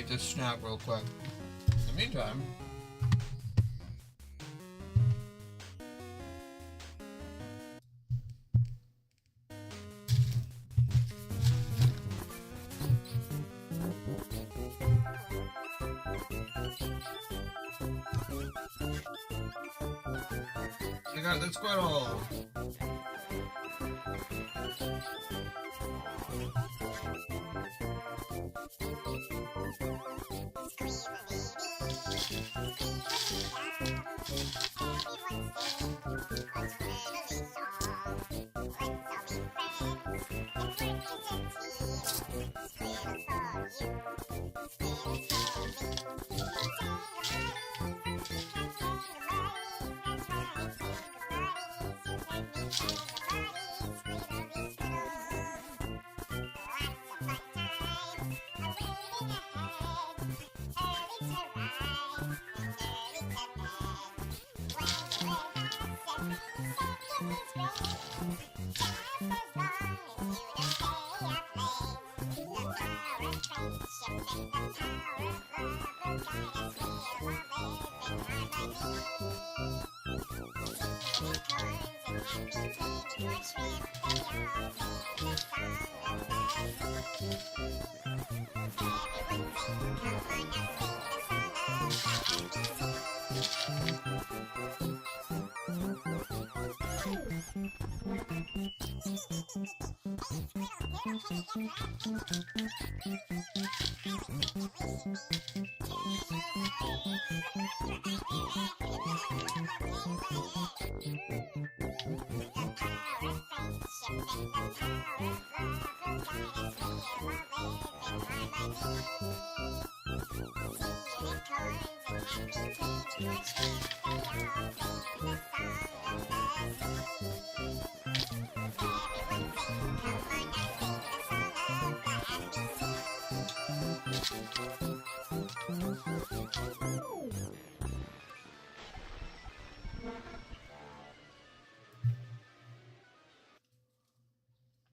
eat this snack real quick. In the meantime, I got the squirrel.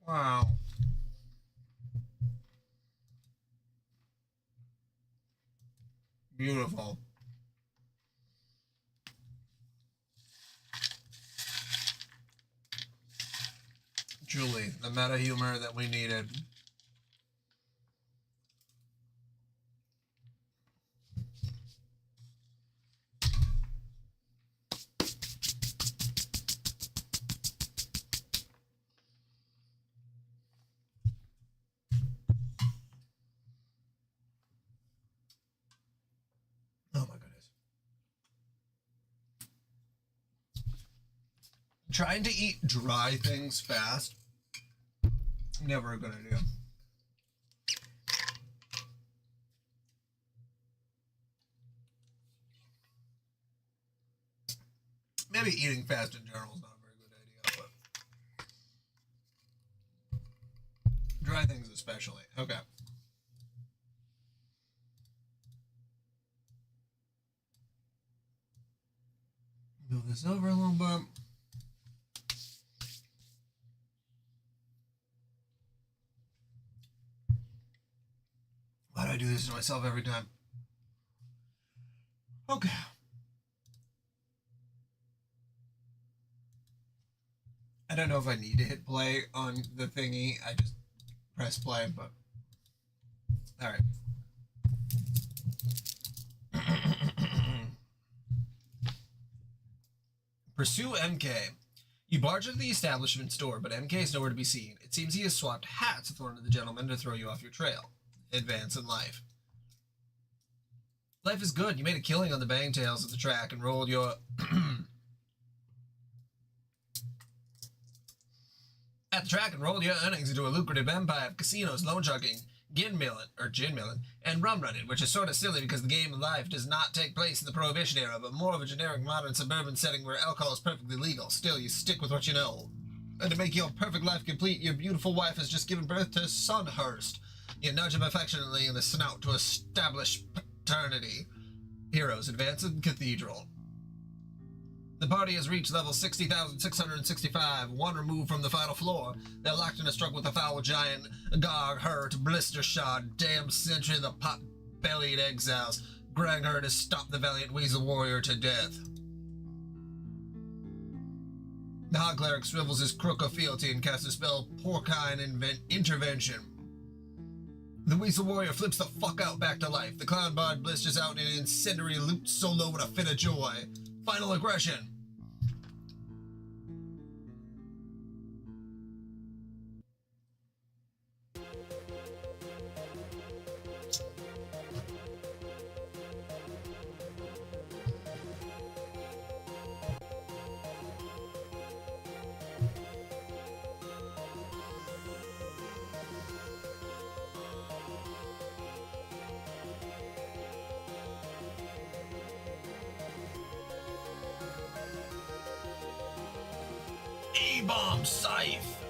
Wow. Beautiful. Truly, the meta humor that we needed. Oh my goodness. Trying to eat dry things fast, never a good idea. Maybe eating fast in general is not a very good idea, but dry things especially. Okay. Move this over a little bit. Why do I do this to myself every time? Okay. I don't know if I need to hit play on the thingy. I just press play, but all right. Pursue MK. You barge into the establishment store, but MK is nowhere to be seen. It seems he has swapped hats with one of the gentlemen to throw you off your trail. Advance in life. Life is good. You made a killing on the bangtails at the track and rolled your... at the track and rolled your earnings into a lucrative empire of casinos, loan sharking, gin milling, and rum running, which is sort of silly because the game of life does not take place in the Prohibition era, but more of a generic modern suburban setting where alcohol is perfectly legal. Still, you stick with what you know. And to make your perfect life complete, your beautiful wife has just given birth to Sunhurst. You nudge him affectionately in the snout to establish paternity. Heroes advance in Cathedral. The party has reached level 60,665, one removed from the final floor. They're locked in a struggle with a foul giant, Gar, Hurt, Blister Shot, Damn Sentry, the bellied exiles. Grangherd has stopped the valiant Weasel Warrior to death. The Hot Cleric swivels his crook of fealty and casts a spell Porcine Intervention. The Weasel Warrior flips the fuck out back to life. The Clown Bard blisters out in an incendiary loot solo with a fit of joy. Final aggression. E-bomb scythe.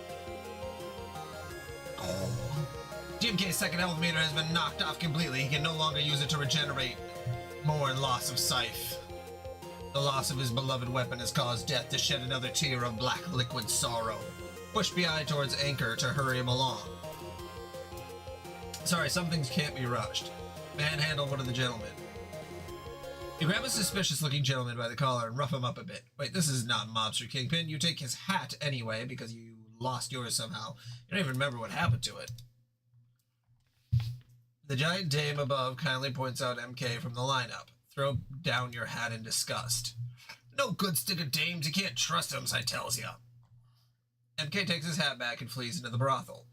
Oh. DMK's second health meter has been knocked off completely. He can no longer use it to regenerate. More loss of scythe. The loss of his beloved weapon has caused Death to shed another tear of black liquid sorrow. Push BI towards Anchor to hurry him along. Sorry, some things can't be rushed. Manhandle one of the gentlemen. You grab a suspicious-looking gentleman by the collar and rough him up a bit. Wait, this is not Mobster Kingpin. You take his hat anyway because you lost yours somehow. You don't even remember what happened to it. The giant dame above kindly points out MK from the lineup. Throw down your hat in disgust. No good stick of dames. You can't trust them, I tells ya. MK takes his hat back and flees into the brothel.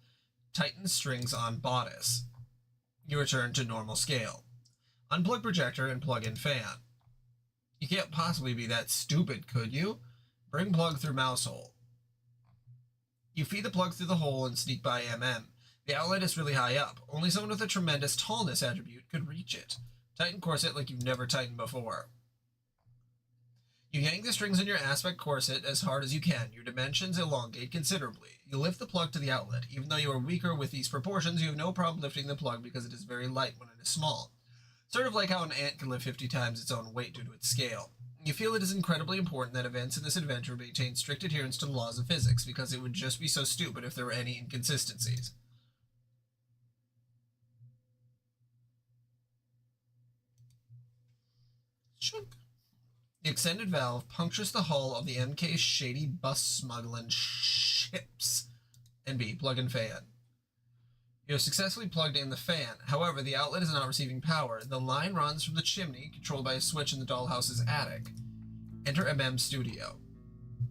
Tighten strings on bodice. You return to normal scale. Unplug projector and plug in fan. You can't possibly be that stupid, could you? Bring plug through mouse hole. You feed the plug through the hole and sneak by MM. The outlet is really high up. Only someone with a tremendous tallness attribute could reach it. Tighten corset like you've never tightened before. You yank the strings on your aspect corset as hard as you can. Your dimensions elongate considerably. You lift the plug to the outlet. Even though you are weaker with these proportions, you have no problem lifting the plug because it is very light when it is small. Sort of like how an ant can lift 50 times its own weight due to its scale. You feel it is incredibly important that events in this adventure maintain strict adherence to the laws of physics, because it would just be so stupid if there were any inconsistencies. Chunk. The extended valve punctures the hull of the MK shady bus smuggling ships. NB, plug and fan. You have successfully plugged in the fan. However, the outlet is not receiving power. The line runs from the chimney, controlled by a switch in the dollhouse's attic. Enter MM Studio.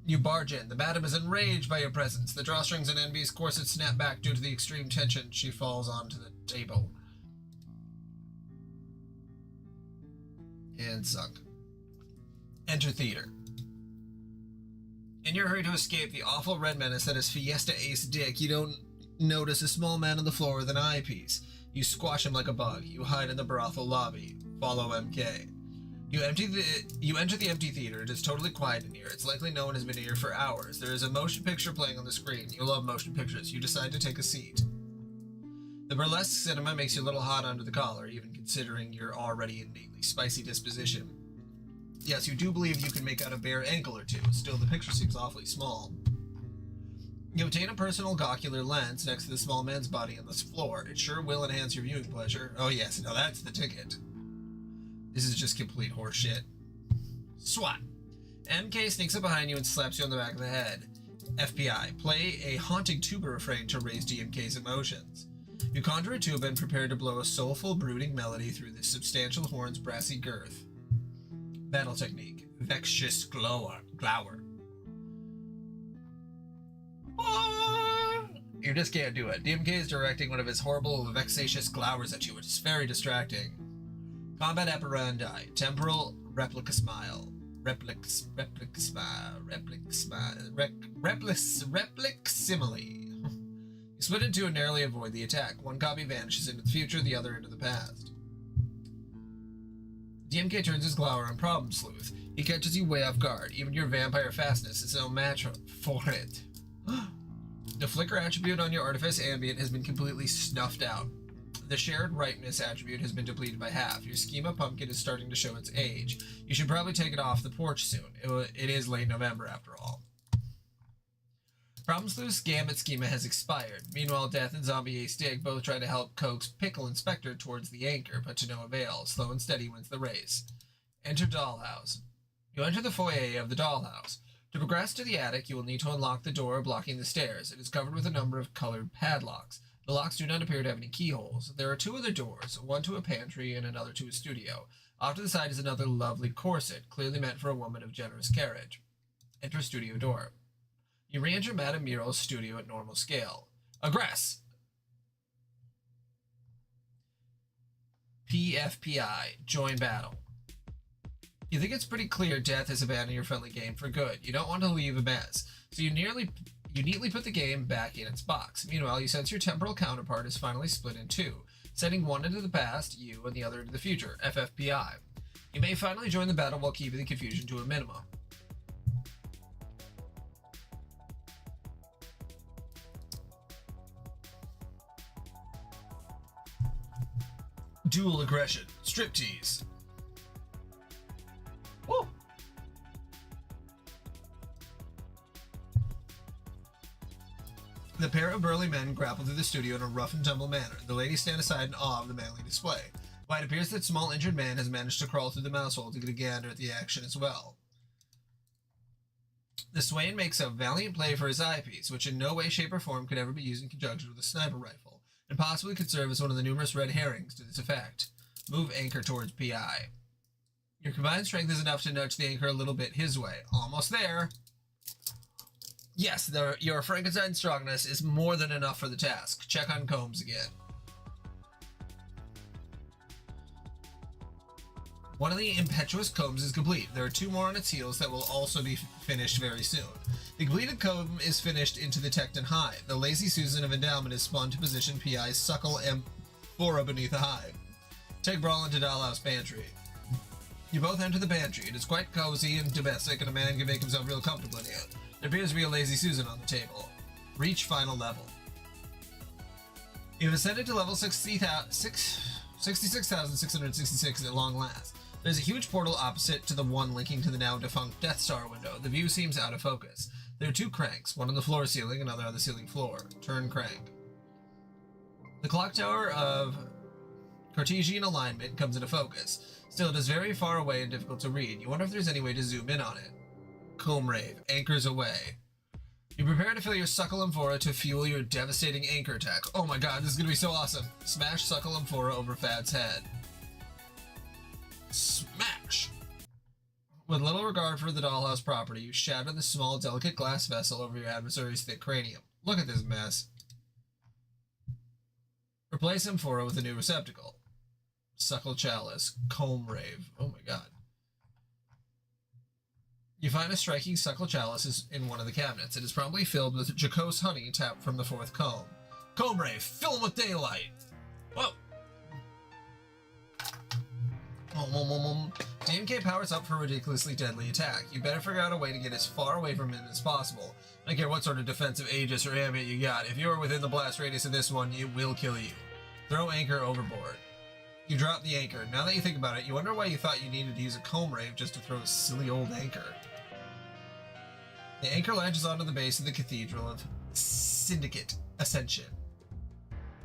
You barge in. The madam is enraged by your presence. The drawstrings in NB's corset snap back due to the extreme tension. She falls onto the table. And sunk. Enter theater. In your hurry to escape the awful red menace that is Fiesta Ace Dick, you don't notice a small man on the floor with an eyepiece. You squash him like a bug. You hide in the brothel lobby. Follow MK. You enter the empty theater. It is totally quiet in here. It's likely no one has been here for hours. There is a motion picture playing on the screen. You love motion pictures. You decide to take a seat. The burlesque cinema makes you a little hot under the collar, even considering your already innately spicy disposition. Yes, you do believe you can make out a bare ankle or two. Still, the picture seems awfully small. You obtain a personal ocular lens next to the small man's body on the floor. It sure will enhance your viewing pleasure. Oh yes, now that's the ticket. This is just complete horseshit. SWAT. MK sneaks up behind you and slaps you on the back of the head. FBI. Play a haunting tuba refrain to raise DMK's emotions. You conjure a tuba and prepare to blow a soulful, brooding melody through the substantial horn's brassy girth. Battle technique. Vextious glower. You just can't do it. DMK is directing one of his horrible, vexatious glowers at you, which is very distracting. Combat apparandi. Temporal replica smile. Replic simile. You split in two and narrowly avoid the attack. One copy vanishes into the future, the other into the past. DMK turns his glower on Problem Sleuth. He catches you way off guard. Even your vampire fastness is no match for it. The flicker attribute on your artifice ambient has been completely snuffed out. The shared ripeness attribute has been depleted by half. Your schema pumpkin is starting to show its age. You should probably take it off the porch soon. It is late November after all. Problem Sleuth's gambit schema has expired. Meanwhile, Death and Zombie Ace Dig both try to help coax Pickle and Spectre towards the anchor, but to no avail. Slow and Steady wins the race. Enter Dollhouse. You enter the foyer of the Dollhouse. To progress to the attic, you will need to unlock the door blocking the stairs. It is covered with a number of colored padlocks. The locks do not appear to have any keyholes. There are two other doors, one to a pantry and another to a studio. Off to the side is another lovely corset, clearly meant for a woman of generous carriage. Enter studio door. You re-enter Madame Mural's studio at normal scale. Aggress! PFPI. Join battle. You think it's pretty clear Death has abandoned your friendly game for good. You don't want to leave a mess, so you neatly put the game back in its box. Meanwhile, you sense your temporal counterpart is finally split in two, sending one into the past, you, and the other into the future, FFPI. You may finally join the battle while keeping the confusion to a minimum. Dual aggression. Striptease. Woo! The pair of burly men grapple through the studio in a rough and tumble manner. The ladies stand aside in awe of the manly display. But it appears that small injured man has managed to crawl through the mouse hole to get a gander at the action as well. The swain makes a valiant play for his eyepiece, which in no way, shape, or form could ever be used in conjunction with a sniper rifle, and possibly could serve as one of the numerous red herrings to this effect. Move anchor towards PI. Your combined strength is enough to nudge the anchor a little bit his way. Almost there. Yes, your Frankenstein strongness is more than enough for the task. Check on Combs again. One of the impetuous combs is complete. There are two more on its heels that will also be finished very soon. The completed comb is finished into the Tecton hive. The lazy Susan of endowment is spun to position PI's suckle amphora beneath the hive. Take Brawl into Dollhouse pantry. You both enter the pantry. It is quite cozy and domestic, and a man can make himself real comfortable in here. There appears to be a lazy Susan on the table. Reach final level. You've ascended to level 66,666 at long last. There's a huge portal opposite to the one linking to the now defunct Death Star window. The view seems out of focus. There are two cranks, one on the floor ceiling, another on the ceiling floor. Turn crank. The clock tower of Cartesian alignment comes into focus. Still, it is very far away and difficult to read. You wonder if there's any way to zoom in on it. Comb Rave. Anchors away. You prepare to fill your Suckle Amphora to fuel your devastating anchor attack. Oh my god, this is gonna be so awesome. Smash Suckle Amphora over Fad's head. Smash! With little regard for the dollhouse property, you shatter the small, delicate glass vessel over your adversary's thick cranium. Look at this mess. Replace Amphora with a new receptacle. Suckle Chalice. Comb Rave. Oh my god. You find a striking Suckle Chalice in one of the cabinets. It is probably filled with jocose honey tapped from the fourth comb. Comb Rave. Fill him with daylight. Whoa. DMK powers up for a ridiculously deadly attack. You better figure out a way to get as far away from him as possible. I don't care what sort of defensive Aegis or ambient you got. If you are within the blast radius of this one, it will kill you. Throw anchor overboard. You drop the anchor. Now that you think about it, you wonder why you thought you needed to use a comb rave just to throw a silly old anchor. The anchor latches onto the base of the Cathedral of Syndicate Ascension.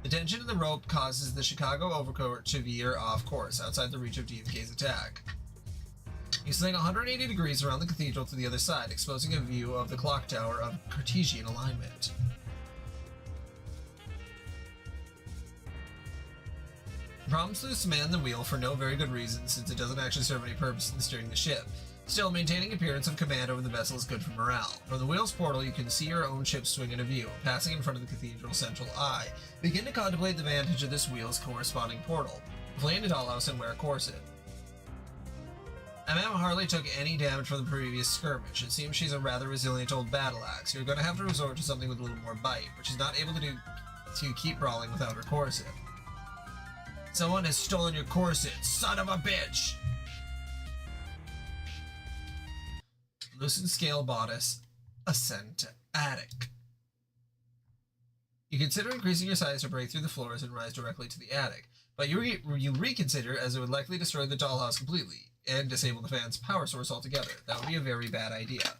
The tension in the rope causes the Chicago overcoat to veer off course, outside the reach of DMK's attack. You swing 180 degrees around the cathedral to the other side, exposing a view of the clock tower of Cartesian alignment. Problem Sleuths man the wheel for no very good reason, since it doesn't actually serve any purpose in steering the ship. Still, maintaining appearance of command over the vessel is good for morale. From the wheel's portal, you can see your own ship swing into view, passing in front of the cathedral's central eye. Begin to contemplate the vantage of this wheel's corresponding portal. Flee into Dollhouse and wear a corset. MM hardly took any damage from the previous skirmish. It seems she's a rather resilient old battle axe. You're going to have to resort to something with a little more bite, but she's not able to keep brawling without her corset. Someone has stolen your corset, son of a bitch! Loosen scale bodice, ascend to attic. You consider increasing your size to break through the floors and rise directly to the attic, but you reconsider as it would likely destroy the dollhouse completely and disable the fan's power source altogether. That would be a very bad idea.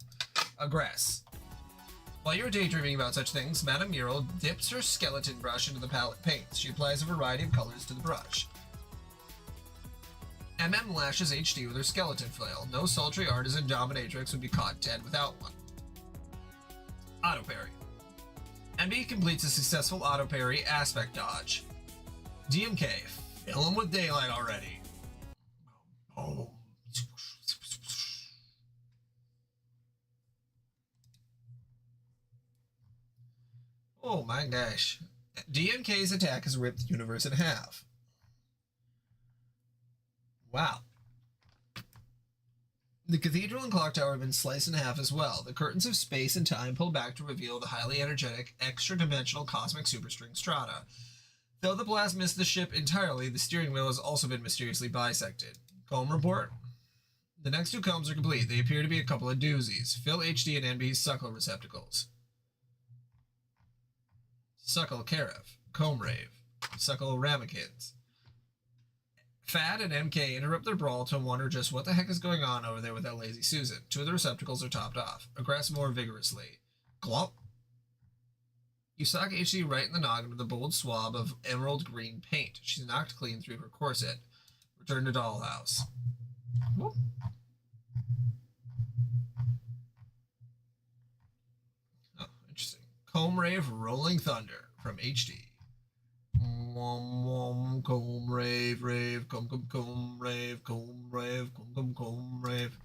Aggress. While you're daydreaming about such things, Madame Muriel dips her skeleton brush into the palette paints. She applies a variety of colors to the brush. MM lashes HD with her skeleton flail. No sultry artisan dominatrix would be caught dead without one. Auto parry. MB completes a successful auto parry aspect dodge. DMK, fill him with daylight already. Oh. Oh my gosh. DMK's attack has ripped the universe in half. Wow. The cathedral and clock tower have been sliced in half as well. The curtains of space and time pull back to reveal the highly energetic, extra-dimensional cosmic superstring strata. Though the blast missed the ship entirely, the steering wheel has also been mysteriously bisected. Comb report? The next two combs are complete. They appear to be a couple of doozies. Fill HD and NB's suckle receptacles. Suckle Karif. Comb Rave. Suckle Ramekins. Fad and MK interrupt their brawl to wonder just what the heck is going on over there with that lazy Susan. Two of the receptacles are topped off. Aggress more vigorously. Glop. You sock HD right in the noggin with a bold swab of emerald green paint. She's knocked clean through her corset. Return to Dollhouse. Whoop. Oh, interesting. Comb Rave Rolling Thunder from HD. Comb rave, rave, comb rave, comb rave, comb rave.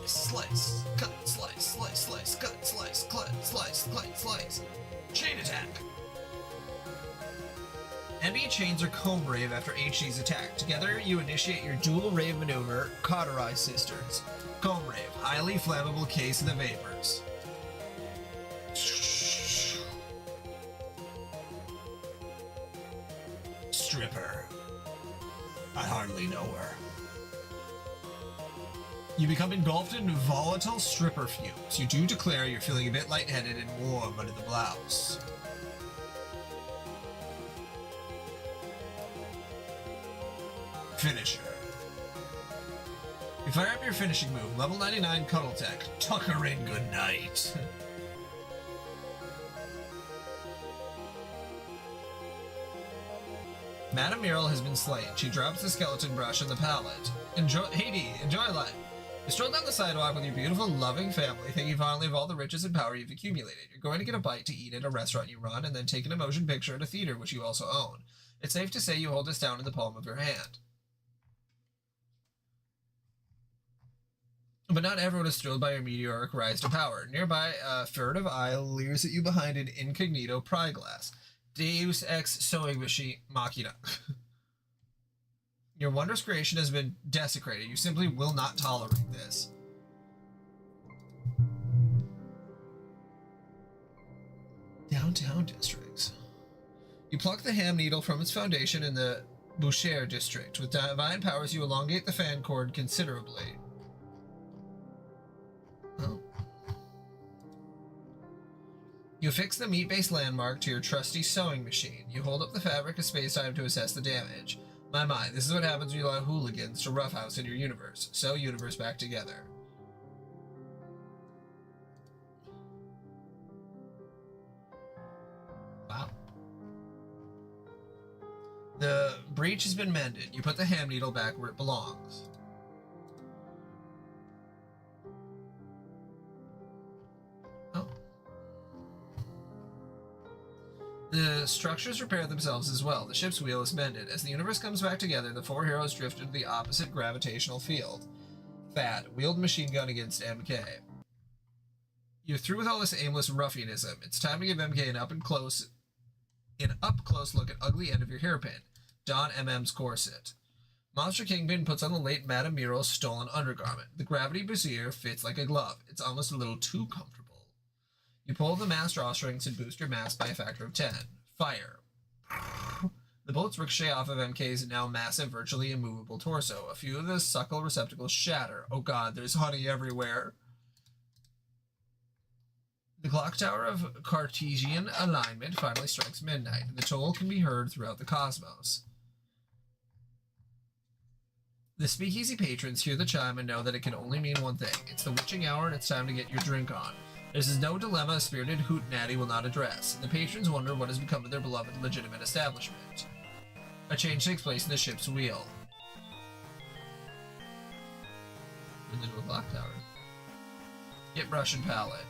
Slice, cut, slice, slice, slice, cut, slice, cut, slice, cut, slice. Chain attack. MB chains her comb rave after HD's attack. Together, you initiate your dual rave maneuver, Cauterize Sisters. Comb rave, highly flammable case of the vapors. Stripper. I hardly know her. You become engulfed in volatile stripper fumes. You do declare you're feeling a bit lightheaded and warm under the blouse. Finisher. You fire up your finishing move, level 99 Cuddle Tech. Tuck her in good night. Madame Muriel has been slain. She drops the skeleton brush on the pallet. Enjoy life. You stroll down the sidewalk with your beautiful, loving family, thinking finally of all the riches and power you've accumulated. You're going to get a bite to eat at a restaurant you run, and then taking a motion picture at a theater which you also own. It's safe to say you hold this down in the palm of your hand. But not everyone is thrilled by your meteoric rise to power. Nearby, a furtive eye leers at you behind an incognito pry glass. Deus Ex Sewing Machine Machina. Your wondrous creation has been desecrated. You simply will not tolerate this. Downtown districts. You pluck the ham needle from its foundation in the Boucher district. With divine powers, you elongate the fan cord considerably. Oh. You affix the meat-based landmark to your trusty sewing machine. You hold up the fabric of space-time to assess the damage. My, this is what happens when you allow hooligans to roughhouse in your universe. Sew universe back together. Wow. The breach has been mended. You put the ham needle back where it belongs. The structures repair themselves as well. The ship's wheel is mended. As the universe comes back together, the four heroes drift into the opposite gravitational field. Fad, wield machine gun against MK. You're through with all this aimless ruffianism. It's time to give MK an up-close look at ugly end of your hairpin. Don MM's corset. Monster Kingpin puts on the late Madame Muriel's stolen undergarment. The gravity brassiere fits like a glove. It's almost a little too comfortable. You pull the mass drawstrings and boost your mass by a factor of 10. Fire. The bullets ricochet off of MK's now massive, virtually immovable torso. A few of the suckle receptacles shatter. Oh god, there's honey everywhere. The clock tower of Cartesian alignment finally strikes midnight, and the toll can be heard throughout the cosmos. The speakeasy patrons hear the chime and know that it can only mean one thing. It's the witching hour and it's time to get your drink on. This is no dilemma a spirited hootenanny will not address, and the patrons wonder what has become of their beloved legitimate establishment. A change takes place in the ship's wheel. In the clock tower. Get brush and palette.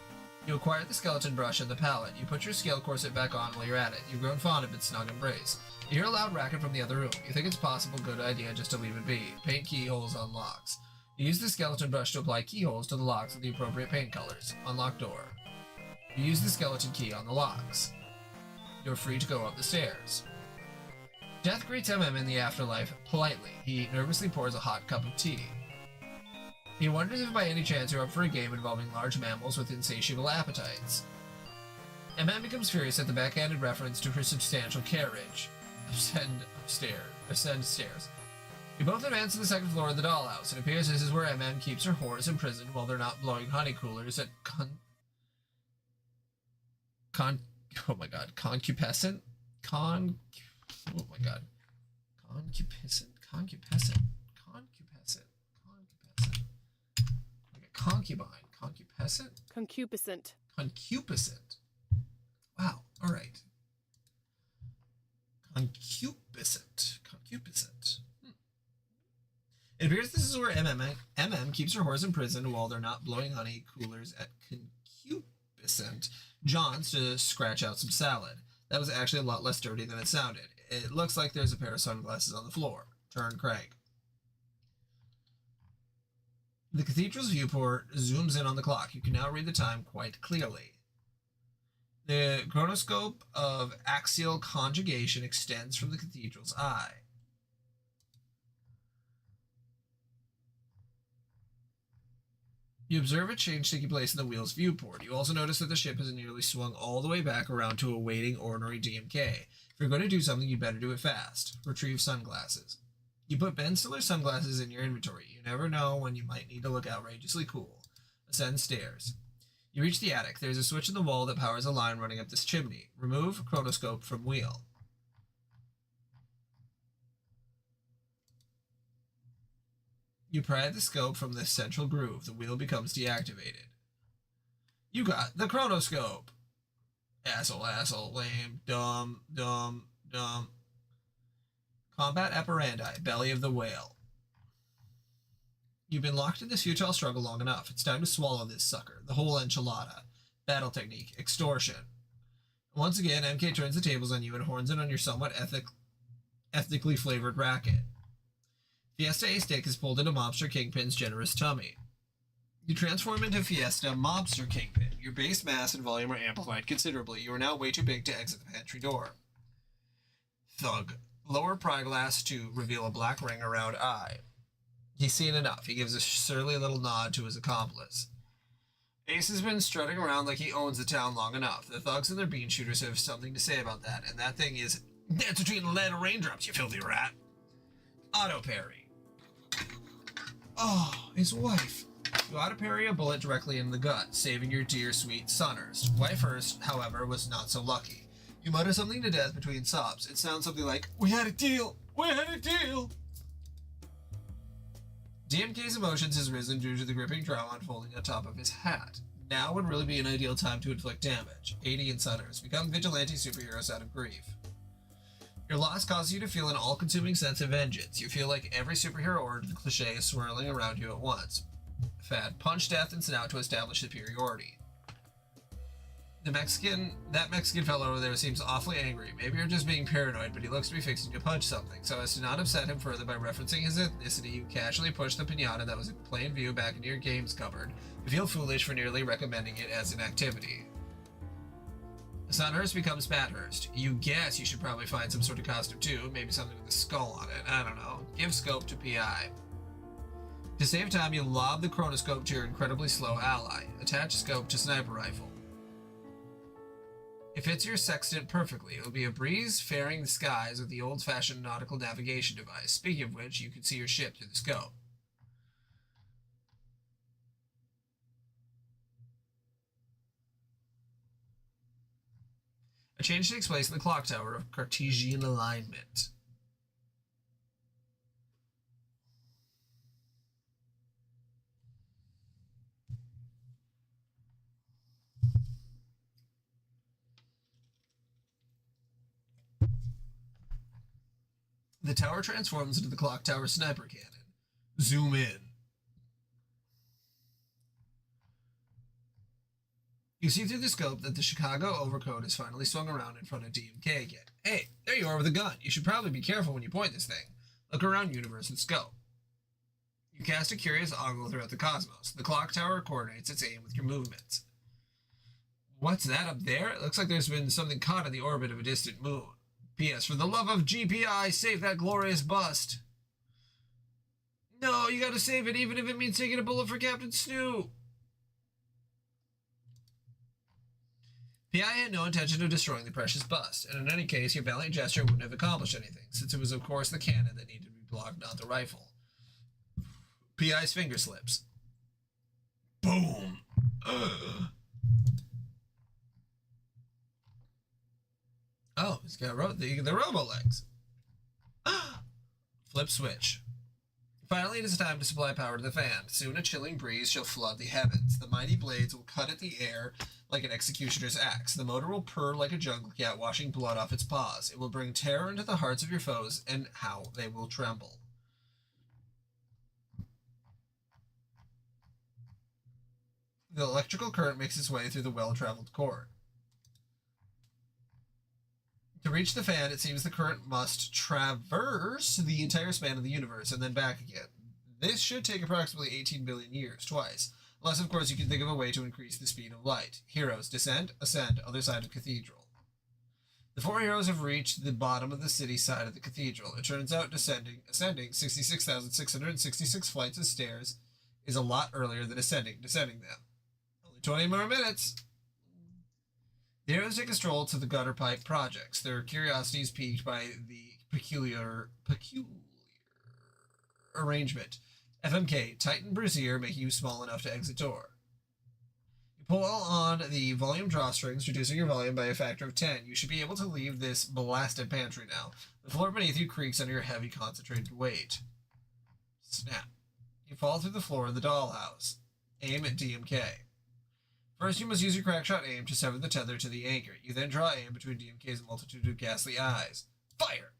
You acquire the skeleton brush and the palette. You put your scale corset back on while you're at it. You've grown fond of its snug embrace. You hear a loud racket from the other room. You think it's possible, good idea just to leave it be. Paint keyholes on locks. You use the skeleton brush to apply keyholes to the locks with the appropriate paint colors. Unlock door. You use the skeleton key on the locks. You're free to go up the stairs. Death greets MM in the afterlife politely. He nervously pours a hot cup of tea. He wonders if by any chance you're up for a game involving large mammals with insatiable appetites. MM becomes furious at the backhanded reference to her substantial carriage. Ascend stairs. You both advance to the second floor of the dollhouse. It appears this is where MM keeps her whores imprisoned while they're not blowing honey coolers at concupiscent? Oh my god. Concupiscent. Like a concubine. Concupiscent. Wow. All right. Concupiscent. It appears this is where MM keeps her horse in prison while they're not blowing honey coolers at concupiscent John's to scratch out some salad. That was actually a lot less dirty than it sounded. It looks like there's a pair of sunglasses on the floor. Turn Craig. The cathedral's viewport zooms in on the clock. You can now read the time quite clearly. The chronoscope of axial conjugation extends from the cathedral's eye. You observe a change taking place in the wheel's viewport. You also notice that the ship has nearly swung all the way back around to awaiting ordinary DMK. If you're going to do something, you better do it fast. Retrieve sunglasses. You put Ben Stiller's sunglasses in your inventory. You never know when you might need to look outrageously cool. Ascend stairs. You reach the attic. There's a switch in the wall that powers a line running up this chimney. Remove chronoscope from wheel. You pry the scope from the central groove. The wheel becomes deactivated. You got the chronoscope. Asshole, lame, dumb. Combat apparandi, belly of the whale. You've been locked in this futile struggle long enough. It's time to swallow this sucker. The whole enchilada. Battle technique, extortion. Once again, MK turns the tables on you and horns in on your somewhat ethnically flavored racket. Fiesta A Stick is pulled into Mobster Kingpin's generous tummy. You transform into Fiesta Mobster Kingpin. Your base mass and volume are amplified considerably. You are now way too big to exit the pantry door. Thug. Lower pry glass to reveal a black ring around eye. He's seen enough. He gives a surly little nod to his accomplice. Ace has been strutting around like he owns the town long enough. The thugs and their bean shooters have something to say about that, and that thing is dance between the lead and raindrops, you filthy rat. Auto parry. Oh, his wife. You auto parry a bullet directly in the gut, saving your dear sweet Sunners. Wife Hurst, however, was not so lucky. You mutter something to death between sobs. It sounds something like, "We had a deal! We had a deal!" DMK's emotions has risen due to the gripping trauma unfolding on top of his hat. Now would really be an ideal time to inflict damage. 80 and Sunners become vigilante superheroes out of grief. Your loss causes you to feel an all-consuming sense of vengeance. You feel like every superhero origin cliche is swirling around you at once. Fad, punch, death, and snout to establish superiority. That Mexican fellow over there seems awfully angry. Maybe you're just being paranoid, but he looks to be fixing to punch something. So as to not upset him further by referencing his ethnicity, you casually push the piñata that was in plain view back into your games cupboard. You feel foolish for nearly recommending it as an activity. Sunhurst becomes Bathurst. You guess you should probably find some sort of costume too, maybe something with a skull on it. I don't know. Give scope to PI. To save time, you lob the chronoscope to your incredibly slow ally. Attach scope to sniper rifle. It fits your sextant perfectly. It will be a breeze faring the skies with the old-fashioned nautical navigation device. Speaking of which, you can see your ship through the scope. A change takes place in the clock tower of Cartesian alignment. The tower transforms into the clock tower sniper cannon. Zoom in. You see through the scope that the Chicago overcoat is finally swung around in front of DMK again. Hey, there you are with a gun. You should probably be careful when you point this thing. Look around universe and scope. You cast a curious ogle throughout the cosmos. The clock tower coordinates its aim with your movements. What's that up there? It looks like there's been something caught in the orbit of a distant moon. P.S. For the love of GPI, save that glorious bust. No, you gotta save it even if it means taking a bullet for Captain Snoop. PI had no intention of destroying the precious bust, and in any case, your valiant gesture wouldn't have accomplished anything, since it was of course the cannon that needed to be blocked, not the rifle. PI's finger slips. Boom! Oh, he's got the robo-legs. Flip switch. Finally, it is time to supply power to the fan. Soon a chilling breeze shall flood the heavens. The mighty blades will cut at the air like an executioner's axe. The motor will purr like a jungle cat washing blood off its paws. It will bring terror into the hearts of your foes, and how they will tremble. The electrical current makes its way through the well-traveled cord. To reach the fan, it seems the current must traverse the entire span of the universe and then back again. This should take approximately 18 billion years, twice. Unless, of course, you can think of a way to increase the speed of light. Heroes, descend, ascend, other side of cathedral. The four heroes have reached the bottom of the city side of the cathedral. It turns out ascending 66,666 flights of stairs is a lot earlier than descending them. Only 20 more minutes. The heroes take a stroll to the gutter pipe projects, their curiosities piqued by the peculiar arrangement. FMK, Titan Brazier, making you small enough to exit door. You pull on the volume drawstrings, reducing your volume by a factor of 10. You should be able to leave this blasted pantry now. The floor beneath you creaks under your heavy, concentrated weight. Snap. You fall through the floor of the dollhouse. Aim at DMK. First, you must use your crackshot aim to sever the tether to the anchor. You then draw aim between DMK's multitude of ghastly eyes. Fire!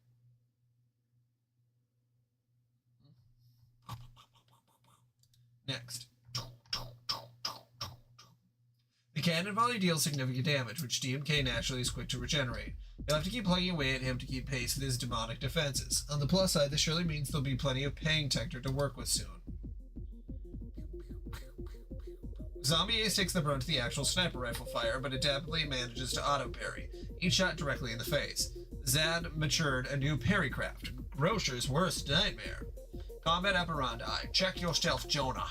Next. The cannon volley deals significant damage, which DMK naturally is quick to regenerate. You'll have to keep plugging away at him to keep pace with his demonic defenses. On the plus side, this surely means there'll be plenty of paying Tector to work with soon. Zombie Ace takes the brunt of the actual sniper rifle fire, but adaptably manages to auto-parry, each shot directly in the face. Zad matured a new parrycraft, Grocer's worst nightmare. Combat operandi. Check yourself, Jonah.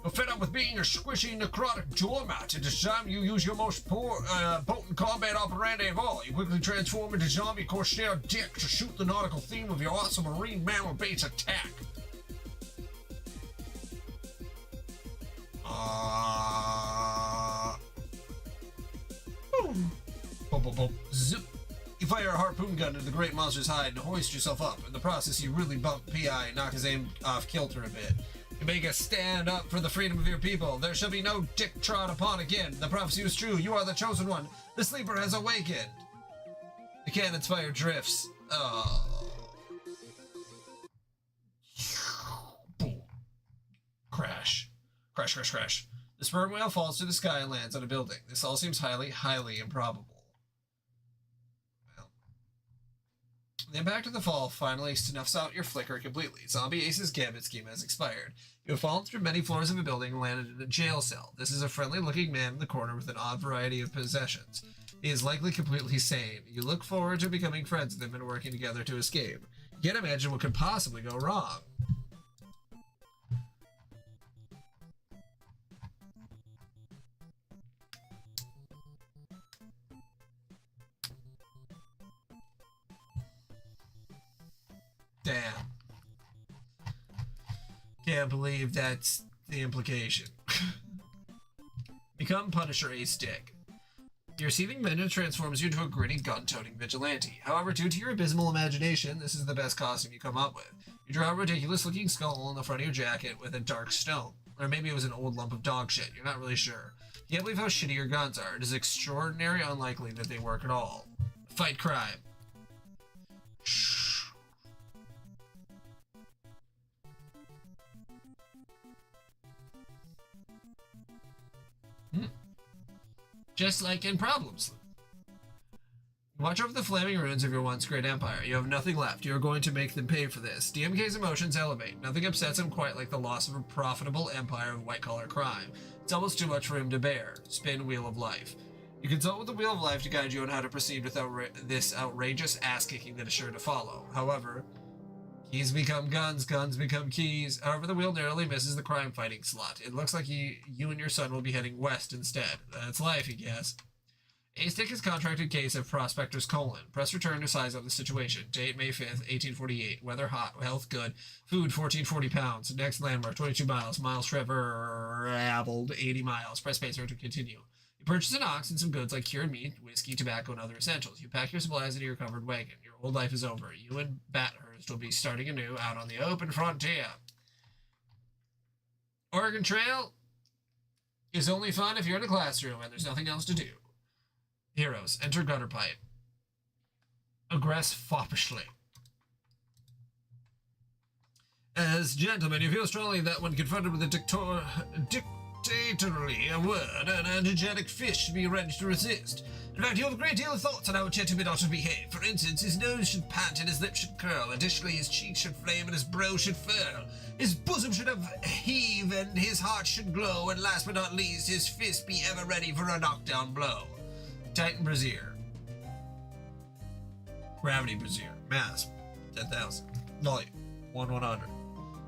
You're fed up with being a squishy, necrotic doormat. It is time you use your most potent combat operandi of all. You quickly transform into zombie Corsair Dick to shoot the nautical theme of your awesome marine mammal base attack. Boom. Boom, boom, boom. Zip. You fire a harpoon gun into the great monster's hide and hoist yourself up. In the process, you really bump PI and knock his aim off kilter a bit. You make us stand up for the freedom of your people. There shall be no dick trod upon again. The prophecy was true. You are the chosen one. The sleeper has awakened. The cannon's fire drifts. Oh. Boom. Crash. Crash, crash, crash. The sperm whale falls to the sky and lands on a building. This all seems highly, highly improbable. Well, the impact of the fall finally snuffs out your flicker completely. Zombie Ace's gambit scheme has expired. You have fallen through many floors of a building and landed in a jail cell. This is a friendly-looking man in the corner with an odd variety of possessions. He is likely completely sane. You look forward to becoming friends with him and working together to escape. You can't imagine what could possibly go wrong. Damn. Can't believe that's the implication. Become Punisher Ace Dick. Your seething vengeance transforms you into a gritty, gun-toting vigilante. However, due to your abysmal imagination, this is the best costume you come up with. You draw a ridiculous-looking skull on the front of your jacket with a dark stone. Or maybe it was an old lump of dog shit. You're not really sure. You can't believe how shitty your guns are. It is extraordinarily unlikely that they work at all. Fight crime. Just like in Problems. Watch over the flaming ruins of your once great empire. You have nothing left. You are going to make them pay for this. DMK's emotions elevate. Nothing upsets him quite like the loss of a profitable empire of white-collar crime. It's almost too much for him to bear. Spin Wheel of Life. You consult with the Wheel of Life to guide you on how to proceed without this outrageous ass-kicking that is sure to follow. However, keys become guns, guns become keys. However, the wheel narrowly misses the crime-fighting slot. It looks like you and your son will be heading west instead. That's life, I guess. A-Stick is contracted case of Prospector's colon. Press return to size up the situation. Date May 5th, 1848. Weather hot. Health good. Food 1440 pounds. Next landmark 22 miles. Miles traveled 80 miles. Press spacebar to continue. You purchase an ox and some goods like cured meat, whiskey, tobacco, and other essentials. You pack your supplies into your covered wagon. Your old life is over. You and Bathurst will be starting anew out on the open frontier. Oregon Trail is only fun if you're in a classroom and there's nothing else to do. Heroes, enter gutter pipe. Aggress foppishly. As gentlemen, you feel strongly that when confronted with a dictatorly word, an energetic fish should be ready to resist. In fact, you have a great deal of thoughts on how a gentleman ought to behave. For instance, his nose should pant and his lips should curl. Additionally, his cheeks should flame and his brow should furl. His bosom should have heave and his heart should glow. And last but not least, his fist be ever ready for a knockdown blow. Titan Brazier. Gravity Brazier. Mass. 10,000. Volume. 1/100.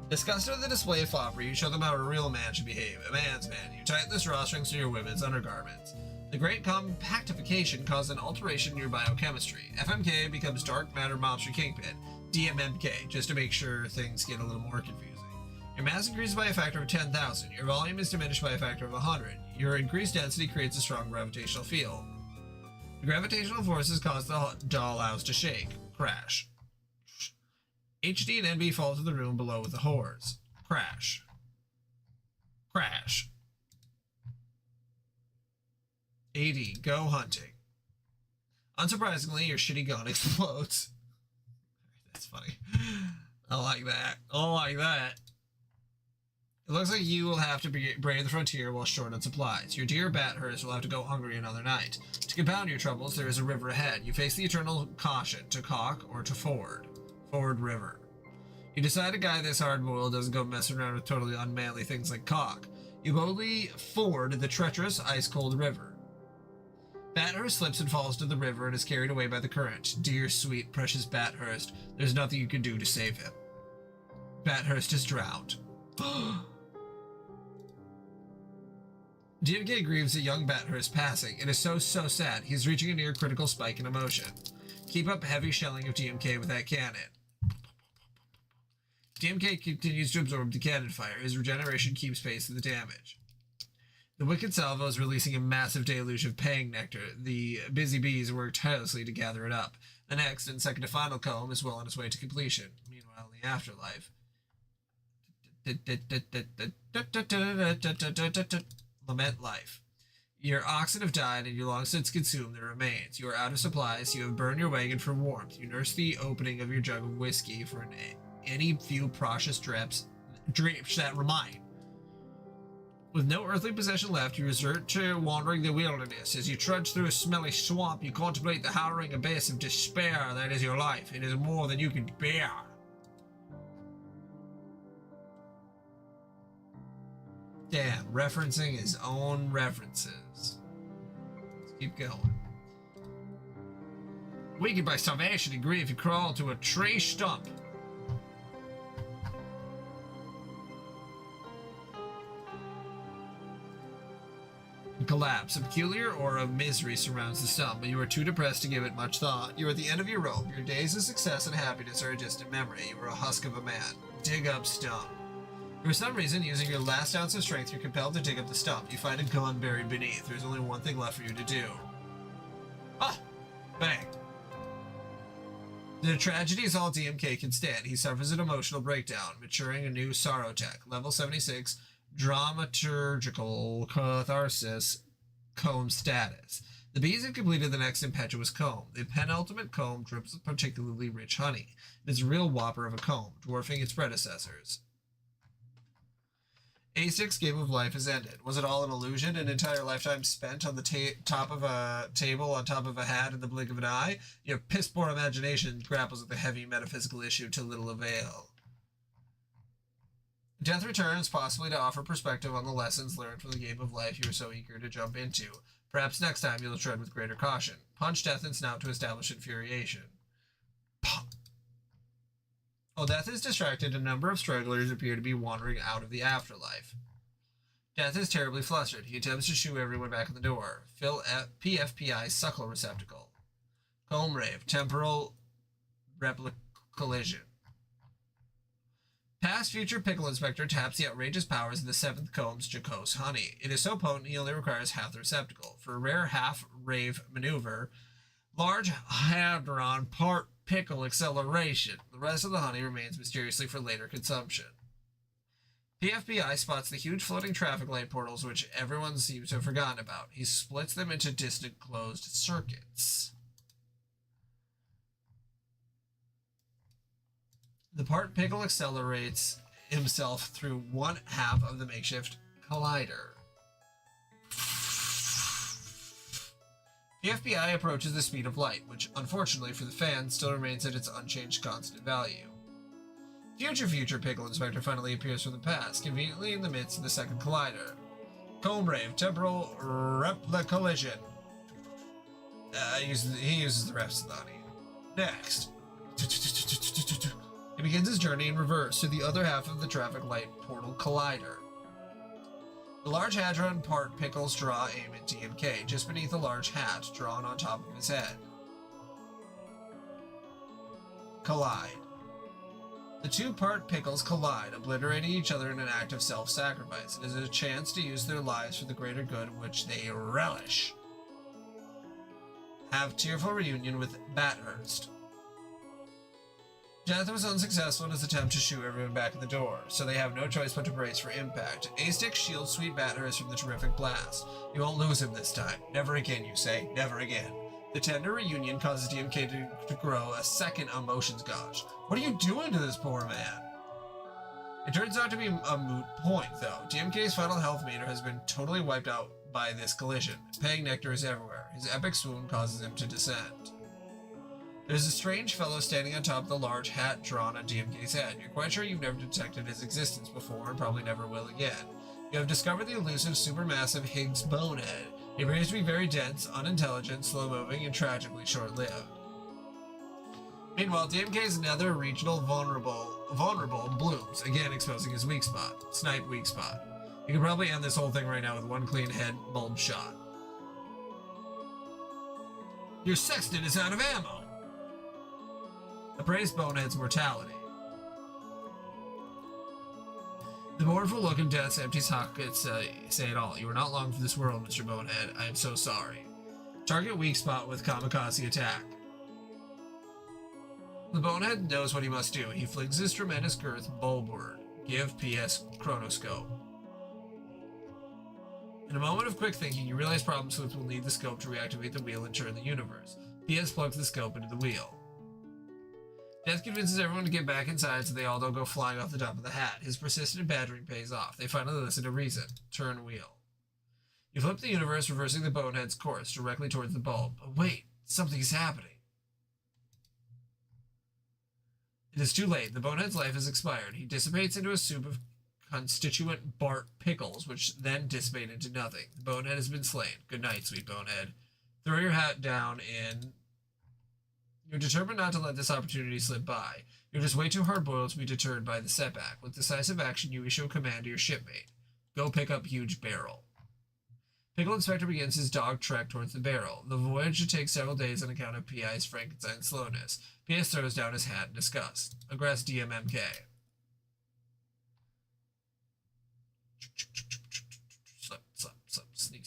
Disgusted with the display of foppery, you show them how a real man should behave. A man's man. You tighten the drawstrings to your women's undergarments. The great compactification caused an alteration in your biochemistry. FMK becomes dark matter mobster kingpin. DMMK, just to make sure things get a little more confusing. Your mass increases by a factor of 10,000. Your volume is diminished by a factor of 100. Your increased density creates a strong gravitational field. The gravitational forces cause the dollhouse to shake. Crash. HD and NB fall to the room below with the whores. Crash. Crash. AD, go hunting. Unsurprisingly, your shitty gun explodes. That's funny. I like that. I like that. It looks like you will have to brave the frontier while short on supplies. Your dear Bathurst will have to go hungry another night. To compound your troubles, there is a river ahead. You face the eternal caution, to caulk or to ford. Ford River. You decide a guy this hard-boiled doesn't go messing around with totally unmanly things like cock. You boldly ford the treacherous, ice-cold river. Bathurst slips and falls to the river and is carried away by the current. Dear, sweet, precious Bathurst, there's nothing you can do to save him. Bathurst is drowned. DMK grieves at young Bathurst passing. It is so sad. He's reaching a near critical spike in emotion. Keep up heavy shelling of DMK with that cannon. DMK continues to absorb the cannon fire. His regeneration keeps pace with the damage. The wicked salvo is releasing a massive deluge of pang nectar. The busy bees work tirelessly to gather it up. The next and second to final comb is well on its way to completion. Meanwhile, in the afterlife... Lament life. Your oxen have died and you long since consumed their remains. You are out of supplies. You have burned your wagon for warmth. You nurse the opening of your jug of whiskey for any few precious drips that remain. With no earthly possession left, you resort to wandering the wilderness. As you trudge through a smelly swamp, you contemplate the harrowing abyss of despair that is your life. It is more than you can bear. Damn, referencing his own references. Let's keep going. Weakened by starvation and grief, you crawl to a tree stump. You collapse. A peculiar aura of misery surrounds the stump, but you are too depressed to give it much thought. You are at the end of your rope. Your days of success and happiness are a distant memory. You are a husk of a man. Dig up stump. For some reason, using your last ounce of strength, you're compelled to dig up the stump. You find a gun buried beneath. There's only one thing left for you to do. The tragedy is all DMK can stand. He suffers an emotional breakdown, maturing a new sorrow tech. Level 76, dramaturgical catharsis, comb status. The bees have completed the next impetuous comb. The penultimate comb drips with particularly rich honey. It is a real whopper of a comb, dwarfing its predecessors. A6 game of life has ended. Was it all an illusion? An entire lifetime spent on the top of a table on top of a hat in the blink of an eye? Your piss-poor imagination grapples with the heavy metaphysical issue to little avail. Death returns, possibly to offer perspective on the lessons learned from the game of life you were so eager to jump into. Perhaps next time you'll tread with greater caution. Punch death in snout to establish infuriation. Pop. While Death is distracted, a number of stragglers appear to be wandering out of the afterlife. Death is terribly flustered. He attempts to shoo everyone back in the door. Fill PFPI suckle receptacle. Comb rave. Temporal collision. Past future pickle inspector taps the outrageous powers of the seventh comb's jocose honey. It is so potent he only requires half the receptacle. For a rare half-rave maneuver, large hadron part pickle acceleration. The rest of the honey remains mysteriously for later consumption. PFBI spots the huge floating traffic light portals which everyone seems to have forgotten about. He splits them into distant closed circuits. The part pickle accelerates himself through one half of the makeshift collider. The FBI approaches the speed of light, which, unfortunately for the fans, still remains at its unchanged constant value. Future Pickle Inspector finally appears from the past, conveniently in the midst of the second collider. Comb rave, temporal collision. He uses the rest of the honey. Next. He begins his journey in reverse to the other half of the traffic light portal collider. The large hadron part pickles draw aim at DMK, just beneath a large hat drawn on top of his head. Collide. The two part pickles collide, obliterating each other in an act of self-sacrifice. It is a chance to use their lives for the greater good which they relish. Have tearful reunion with Bathurst. Death was unsuccessful in his attempt to shoo everyone back in the door, so they have no choice but to brace for impact. A-Stick shields Sweet Bathurst from the terrific blast. You won't lose him this time. Never again, you say. Never again. The tender reunion causes DMK to grow a second emotions gauge. What are you doing to this poor man? It turns out to be a moot point, though. DMK's final health meter has been totally wiped out by this collision. Paying nectar is everywhere. His epic swoon causes him to descend. There's a strange fellow standing on top of the large hat drawn on DMK's head. You're quite sure you've never detected his existence before and probably never will again. You have discovered the elusive supermassive Higgs bonehead. He appears to be very dense, unintelligent, slow-moving, and tragically short-lived. Meanwhile, DMK's nether regional vulnerable blooms, again exposing his weak spot. Snipe weak spot. You can probably end this whole thing right now with one clean head bulb shot. Your sextant is out of ammo! Appraise Bonehead's mortality. The mournful look in Death's empty sockets say it all. You are not long for this world, Mr. Bonehead. I am so sorry. Target weak spot with kamikaze attack. The Bonehead knows what he must do. He flings his tremendous girth bulbward. Give PS chronoscope. In a moment of quick thinking, you realize Problem Sleuth will need the scope to reactivate the wheel and turn the universe. PS plugs the scope into the wheel. Death convinces everyone to get back inside so they all don't go flying off the top of the hat. His persistent badgering pays off. They finally listen to reason. Turn wheel. You flip the universe, reversing the Bonehead's course directly towards the bulb. But wait, something's happening. It is too late. The Bonehead's life has expired. He dissipates into a soup of constituent Bart pickles, which then dissipate into nothing. The Bonehead has been slain. Good night, sweet Bonehead. Throw your hat down in... You're determined not to let this opportunity slip by. You're just way too hard-boiled to be deterred by the setback. With decisive action, you issue a command to your shipmate. Go pick up huge barrel. Pickle Inspector begins his dog trek towards the barrel. The voyage should take several days on account of P.I.'s Frankenstein slowness. P.S. throws down his hat in disgust. Aggress DMMK. Slip, sneak.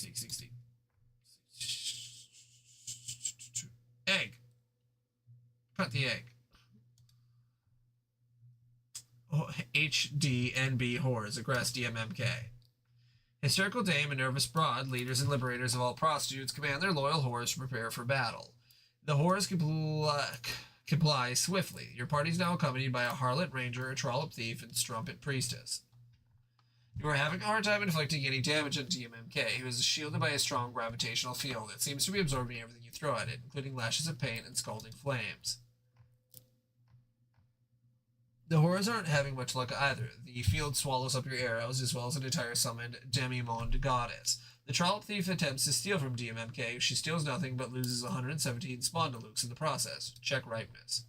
Egg. Cut the egg. HDNB whores aggress DMMK. Hysterical dame and nervous broad, leaders and liberators of all prostitutes, command their loyal whores to prepare for battle. The whores comply swiftly. Your party is now accompanied by a harlot ranger, a trollop thief, and strumpet priestess. You are having a hard time inflicting any damage on DMMK, who is shielded by a strong gravitational field that seems to be absorbing everything you throw at it, including lashes of paint and scalding flames. The horrors aren't having much luck either. The field swallows up your arrows, as well as an entire summoned demi-monde goddess. The trollop thief attempts to steal from DMMK. She steals nothing, but loses 117 Spondalukes in the process. Check ripeness.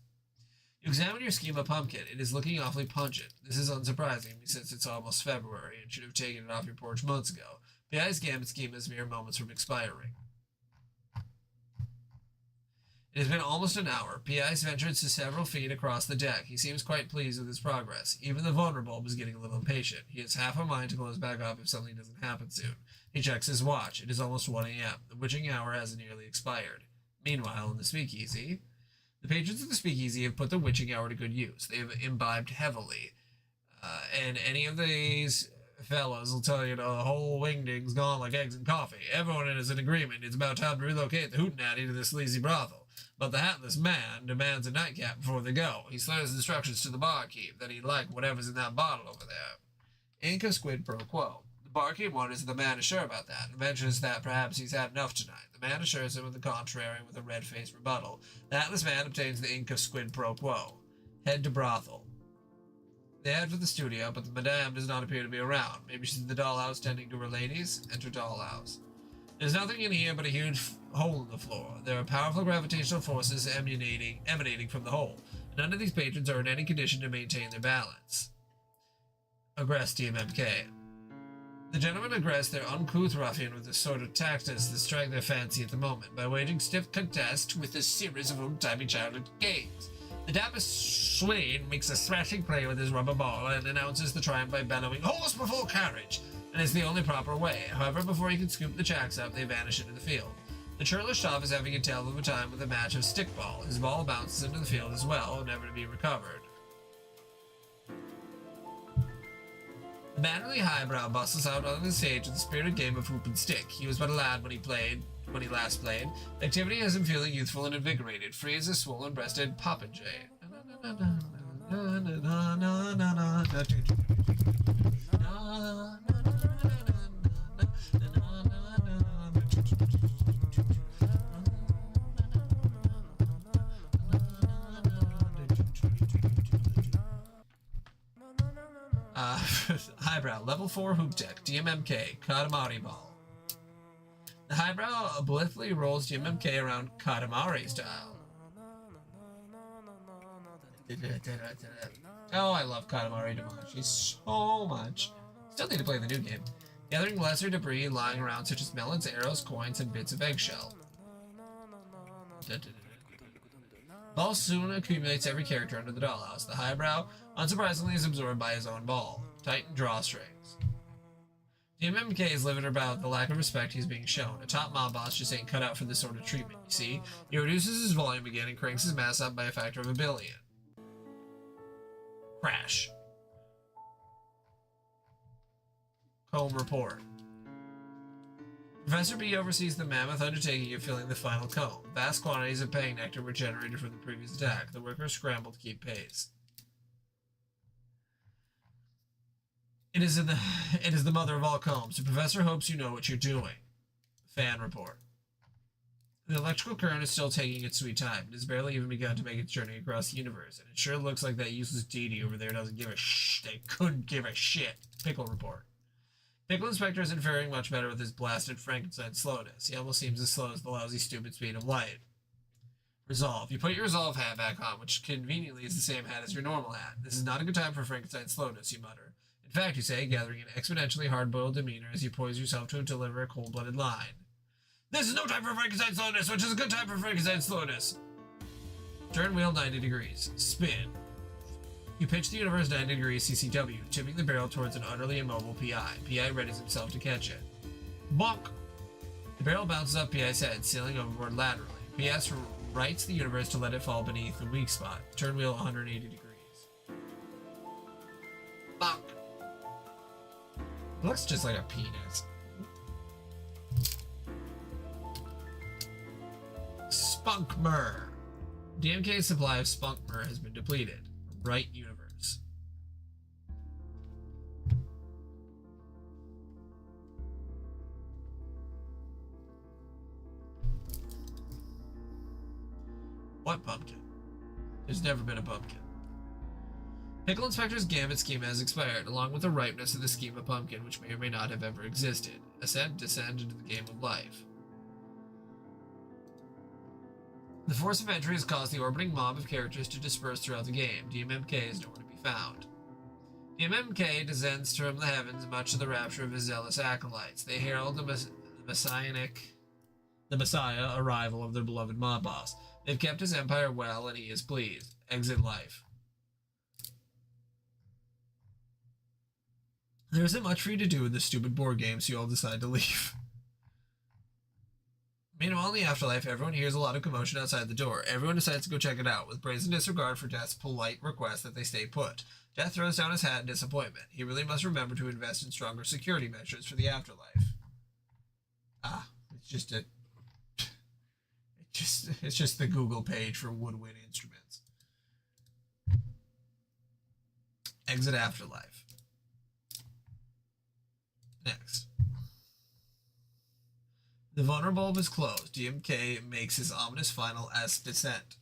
You examine your schema pumpkin. It is looking awfully pungent. This is unsurprising, since it's almost February, and should have taken it off your porch months ago. PI's gambit schema is mere moments from expiring. It has been almost an hour. PI's ventured to several feet across the deck. He seems quite pleased with his progress. Even the vulnerable is getting a little impatient. He has half a mind to close back up if something doesn't happen soon. He checks his watch. It is almost 1 a.m. The witching hour has nearly expired. Meanwhile, in the speakeasy, the patrons of the speakeasy have put the witching hour to good use. They have imbibed heavily. And any of these fellows will tell you the whole wingding's gone like eggs in coffee. Everyone is in agreement. It's about time to relocate the hootenanny to this sleazy brothel. But the hatless man demands a nightcap before they go. He slurs instructions to the barkeep that he'd like whatever's in that bottle over there. Ink of squid pro quo. The barkeep wonders if the man is sure about that, and mentions that perhaps he's had enough tonight. The man assures him of the contrary with a red-faced rebuttal. The hatless man obtains the ink of squid pro quo. Head to brothel. They head for the studio, but the madame does not appear to be around. Maybe she's in the dollhouse tending to her ladies. Enter dollhouse. There's nothing in here but a huge hole in the floor. There are powerful gravitational forces emanating from the hole. None of these patrons are in any condition to maintain their balance. Aggress DMMK. The gentlemen aggress their uncouth ruffian with a sort of tactics that strike their fancy at the moment, by waging stiff contest with a series of old-timey childhood games. The dapper Swain makes a smashing play with his rubber ball and announces the triumph by bellowing, "Horse before carriage!" And it's the only proper way. However, before he can scoop the jacks up, they vanish into the field. The churlish toff is having a tale of a time with a match of stickball. His ball bounces into the field as well, never to be recovered. The mannerly highbrow bustles out on the stage with the spirited game of hoop and stick. He was but a lad when he last played. The activity has him feeling youthful and invigorated, free as a swollen-breasted popinjay. Highbrow, level 4 hoop deck, DMMK, Katamari ball. The highbrow blithely rolls DMMK around Katamari style. Oh, I love Katamari Damacy so much. Still need to play the new game. Gathering lesser debris lying around such as melons, arrows, coins, and bits of eggshell. Ball soon accumulates every character under the dollhouse. The highbrow, unsurprisingly, is absorbed by his own ball. Tighten drawstrings. DMMK is livid about the lack of respect he's being shown. A top mob boss just ain't cut out for this sort of treatment, you see? He reduces his volume again and cranks his mass up by a factor of 1 billion. Crash. Home report. Professor B oversees the mammoth undertaking of filling the final comb. Vast quantities of pang nectar were generated from the previous attack. The workers scramble to keep pace. It is the mother of all combs. The professor hopes you know what you're doing. Fan report. The electrical current is still taking its sweet time. It has barely even begun to make its journey across the universe, and it sure looks like that useless deity over there doesn't give a They couldn't give a shit. Pickle report. Pickle Inspector isn't faring much better with his blasted Frankenstein slowness. He almost seems as slow as the lousy, stupid speed of light. Resolve. You put your resolve hat back on, which conveniently is the same hat as your normal hat. This is not a good time for Frankenstein slowness, you mutter. In fact, you say, gathering an exponentially hard-boiled demeanor as you poise yourself to deliver a cold-blooded line. This is no time for Frankenstein slowness, which is a good time for Frankenstein slowness. Turn wheel 90 degrees. Spin. You pitch the universe 90 degrees CCW, tipping the barrel towards an utterly immobile PI. PI readies himself to catch it. Bonk! The barrel bounces up PI's head, sailing overboard laterally. PS rights the universe to let it fall beneath the weak spot. Turn wheel 180 degrees. looks just like a penis. Spunk Myrrh. DMK's supply of Spunk Myrrh has been depleted. Right universe. What pumpkin? There's never been a pumpkin. Pickle Inspector's Gambit scheme has expired, along with the ripeness of the scheme of pumpkin, which may or may not have ever existed. Ascend, descend into the game of life. The force of entry has caused the orbiting mob of characters to disperse throughout the game. DMMK is nowhere to be found. DMMK descends from the heavens, much to the rapture of his zealous acolytes. They herald the Messiah arrival of their beloved mob boss. They've kept his empire well, and he is pleased. Exit life. There isn't much for you to do in this stupid board game, so you all decide to leave. Meanwhile, in the afterlife, everyone hears a lot of commotion outside the door. Everyone decides to go check it out, with brazen disregard for Death's polite request that they stay put. Death throws down his hat in disappointment. He really must remember to invest in stronger security measures for the afterlife. It's just the Google page for woodwind instruments. Exit afterlife. Next. The vulnerable is closed. DMK makes his ominous final descent.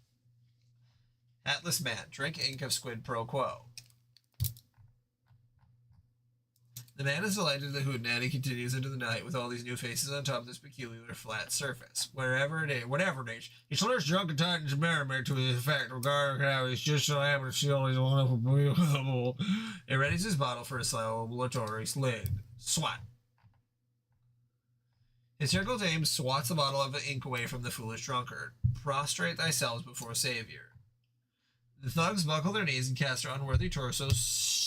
Hatless man. Drink ink of squid pro quo. The man is delighted that Hootenanny continues into the night with all these new faces on top of this peculiar flat surface. Whatever it is, he slurs drunken titans and merriment to his effect, regarding how he's just so happy to see all these wonderful people. He readies his bottle for a celebratory slid. Swat. His circled aim swats the bottle of ink away from the foolish drunkard. Prostrate thyself before Savior. The thugs buckle their knees and cast their unworthy torsos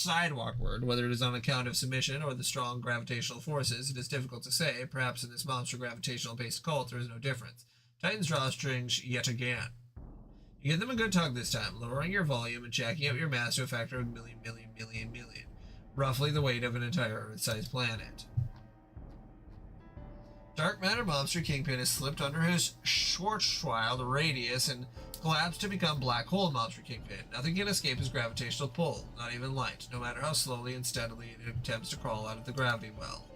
sidewalkward. Whether it is on account of submission or the strong gravitational forces, it is difficult to say. Perhaps in this monster gravitational-based cult there is no difference. Titans draw strings yet again. You give them a good tug this time, lowering your volume and jacking out your mass to a factor of million. Roughly the weight of an entire Earth-sized planet. Dark Matter Monster Kingpin has slipped under his Schwarzschild radius and collapsed to become Black Hole Monster Kingpin. Nothing can escape his gravitational pull, not even light, no matter how slowly and steadily it attempts to crawl out of the gravity well.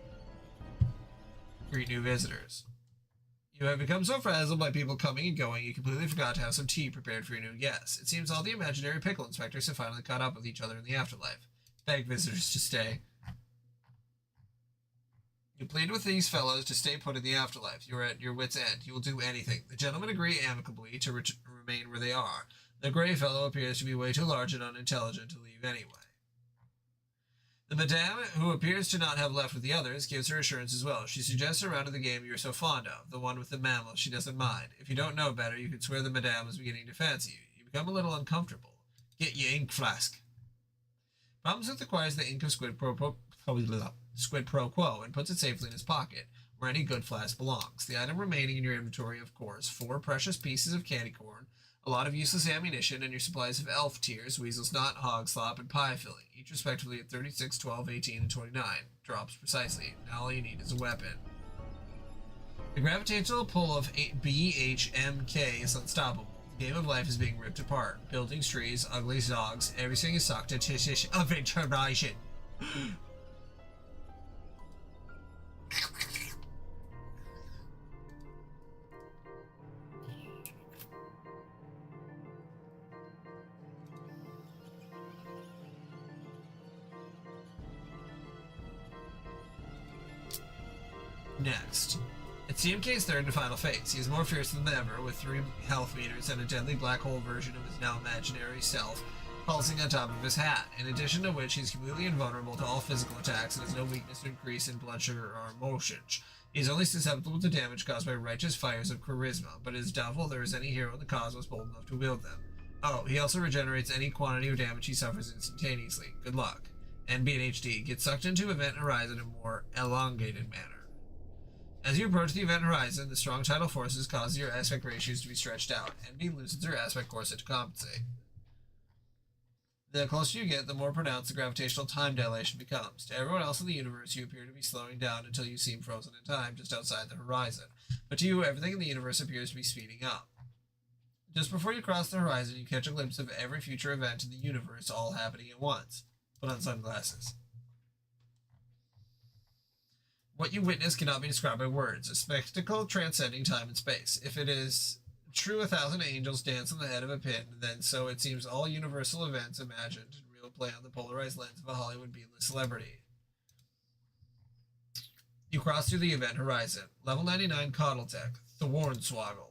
Greet new visitors. You have become so frazzled by people coming and going, you completely forgot to have some tea prepared for your new guests. It seems all the imaginary pickle inspectors have finally caught up with each other in the afterlife. Beg visitors to stay. You plead with these fellows to stay put in the afterlife. You are at your wit's end. You will do anything. The gentlemen agree amicably to remain where they are. The grey fellow appears to be way too large and unintelligent to leave anyway. The madame, who appears to not have left with the others, gives her assurance as well. She suggests a round of the game you are so fond of, the one with the mammals. She doesn't mind. If you don't know better, you could swear the madame is beginning to fancy you. You become a little uncomfortable. Get your ink flask. Problems acquires the ink of Squid Pro Quo and puts it safely in his pocket, where any good flask belongs. The item remaining in your inventory, of course, 4 precious pieces of candy corn, a lot of useless ammunition, and your supplies of elf tears, weasel snot, hog slop, and pie filling, each respectively at 36, 12, 18, and 29. Drops precisely. Now all you need is a weapon. The gravitational pull of BHMK is unstoppable. The game of life is being ripped apart. Buildings, trees, ugly dogs, everything is sucked into this aventuration. Next. It's CMK's third and final phase. He is more fearsome than ever, with 3 health meters and a deadly black hole version of his now imaginary self pulsing on top of his hat, in addition to which he's completely invulnerable to all physical attacks and has no weakness to increase in blood sugar or emotions. He is only susceptible to damage caused by righteous fires of charisma, but it is doubtful there is any hero in the cosmos bold enough to wield them. Oh, he also regenerates any quantity of damage he suffers instantaneously. Good luck. NB and HD get sucked into Event Horizon in a more elongated manner. As you approach the event horizon, the strong tidal forces cause your aspect ratios to be stretched out, and NB loosens her aspect corset to compensate. The closer you get, the more pronounced the gravitational time dilation becomes. To everyone else in the universe, you appear to be slowing down until you seem frozen in time just outside the horizon. But to you, everything in the universe appears to be speeding up. Just before you cross the horizon, you catch a glimpse of every future event in the universe all happening at once. Put on sunglasses. What you witness cannot be described by words, a spectacle transcending time and space. If it is true 1,000 angels dance on the head of a pin, then so it seems all universal events imagined in real play on the polarized lens of a Hollywood B-list celebrity. You cross through the event horizon. Level 99 Coddletech, Thornswoggle.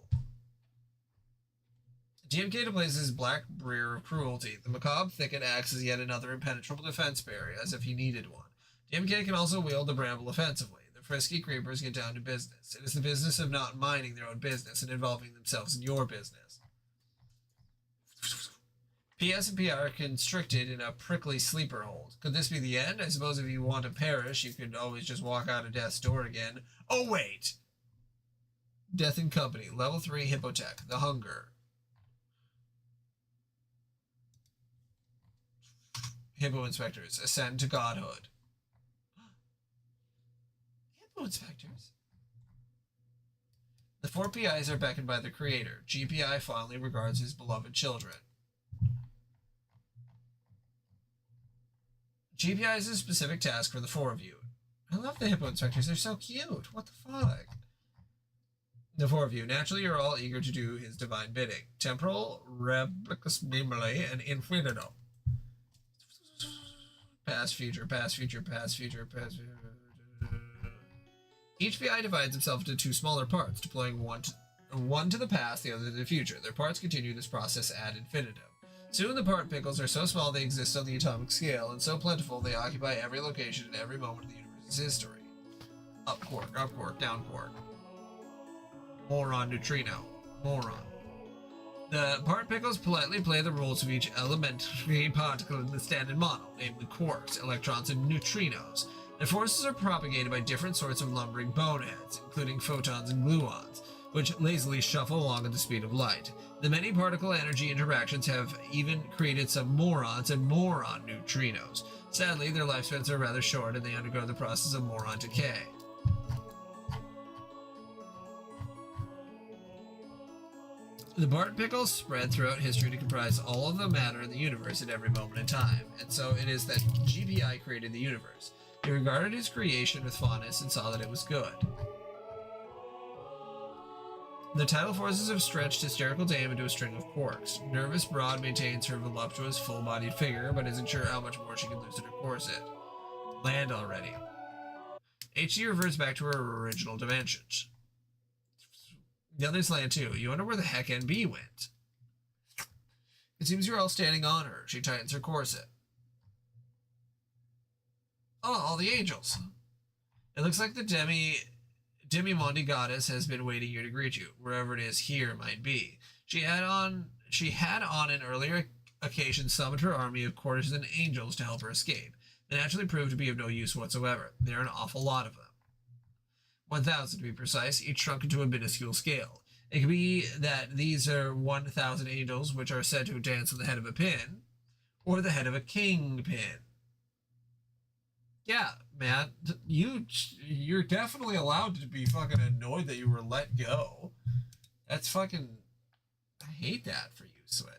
GMK deploys his black briar of cruelty. The macabre thicket acts as yet another impenetrable defense barrier, as if he needed one. GMK can also wield the bramble offensively. The frisky creepers get down to business. It is the business of not minding their own business and involving themselves in your business. PS and PR are constricted in a prickly sleeper hold. Could this be the end? I suppose if you want to perish, you could always just walk out of death's door again. Oh, wait! Death and Company, Level 3 Hippotech, The Hunger. Hippo Inspectors, Ascend to Godhood. Hippo Inspectors? The 4 PIs are beckoned by the creator. GPI fondly regards his beloved children. GPI is a specific task for the 4 of you. I love the Hippo Inspectors. They're so cute. What the fuck? The 4 of you. Naturally, you're all eager to do his divine bidding. Temporal, Replicus Bimble, and Infinito. Past, future, past, future, past, future, past, future. Each PI divides himself into 2 smaller parts, deploying one to the past, the other to the future. Their parts continue this process ad infinitum. Soon the part pickles are so small they exist on the atomic scale, and so plentiful they occupy every location and every moment of the universe's history. Up quark, down quark. Moron, neutrino. Moron. The part pickles politely play the roles of each elementary particle in the standard model, namely quarks, electrons, and neutrinos. Their forces are propagated by different sorts of lumbering boneheads, including photons and gluons, which lazily shuffle along at the speed of light. The many particle energy interactions have even created some morons and moron neutrinos. Sadly, their lifespans are rather short and they undergo the process of moron decay. The part pickles spread throughout history to comprise all of the matter in the universe at every moment in time, and so it is that GPI created the universe. He regarded his creation with fondness and saw that it was good. The tidal forces have stretched hysterical dame into a string of quarks. Nervous Broad maintains her voluptuous, full-bodied figure, but isn't sure how much more she can loosen her corset. Land already. HG reverts back to her original dimensions. The others land too. You wonder where the heck NB went. It seems you're all standing on her. She tightens her corset. Oh, all the angels. It looks like the Demi-Mondi goddess has been waiting here to greet you, wherever it is here might be. She had on an earlier occasion summoned her army of courtesan angels to help her escape. They naturally proved to be of no use whatsoever. There are an awful lot of them. 1,000 to be precise, each shrunk into a minuscule scale. It could be that these are 1,000 angels which are said to dance on the head of a pin, or the head of a kingpin. Yeah, man, you're definitely allowed to be fucking annoyed that you were let go. That's fucking... I hate that for you, Switch.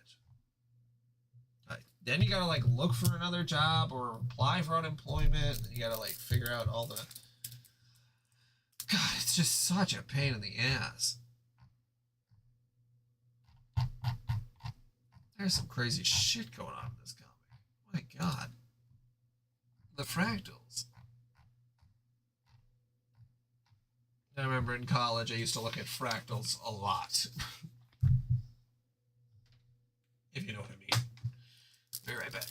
Then you gotta, like, look for another job or apply for unemployment, and you gotta, like, figure out all the... God, it's just such a pain in the ass. There's some crazy shit going on in this comic. My God. The fractals. I remember in college I used to look at fractals a lot. If you know what I mean. Be right back.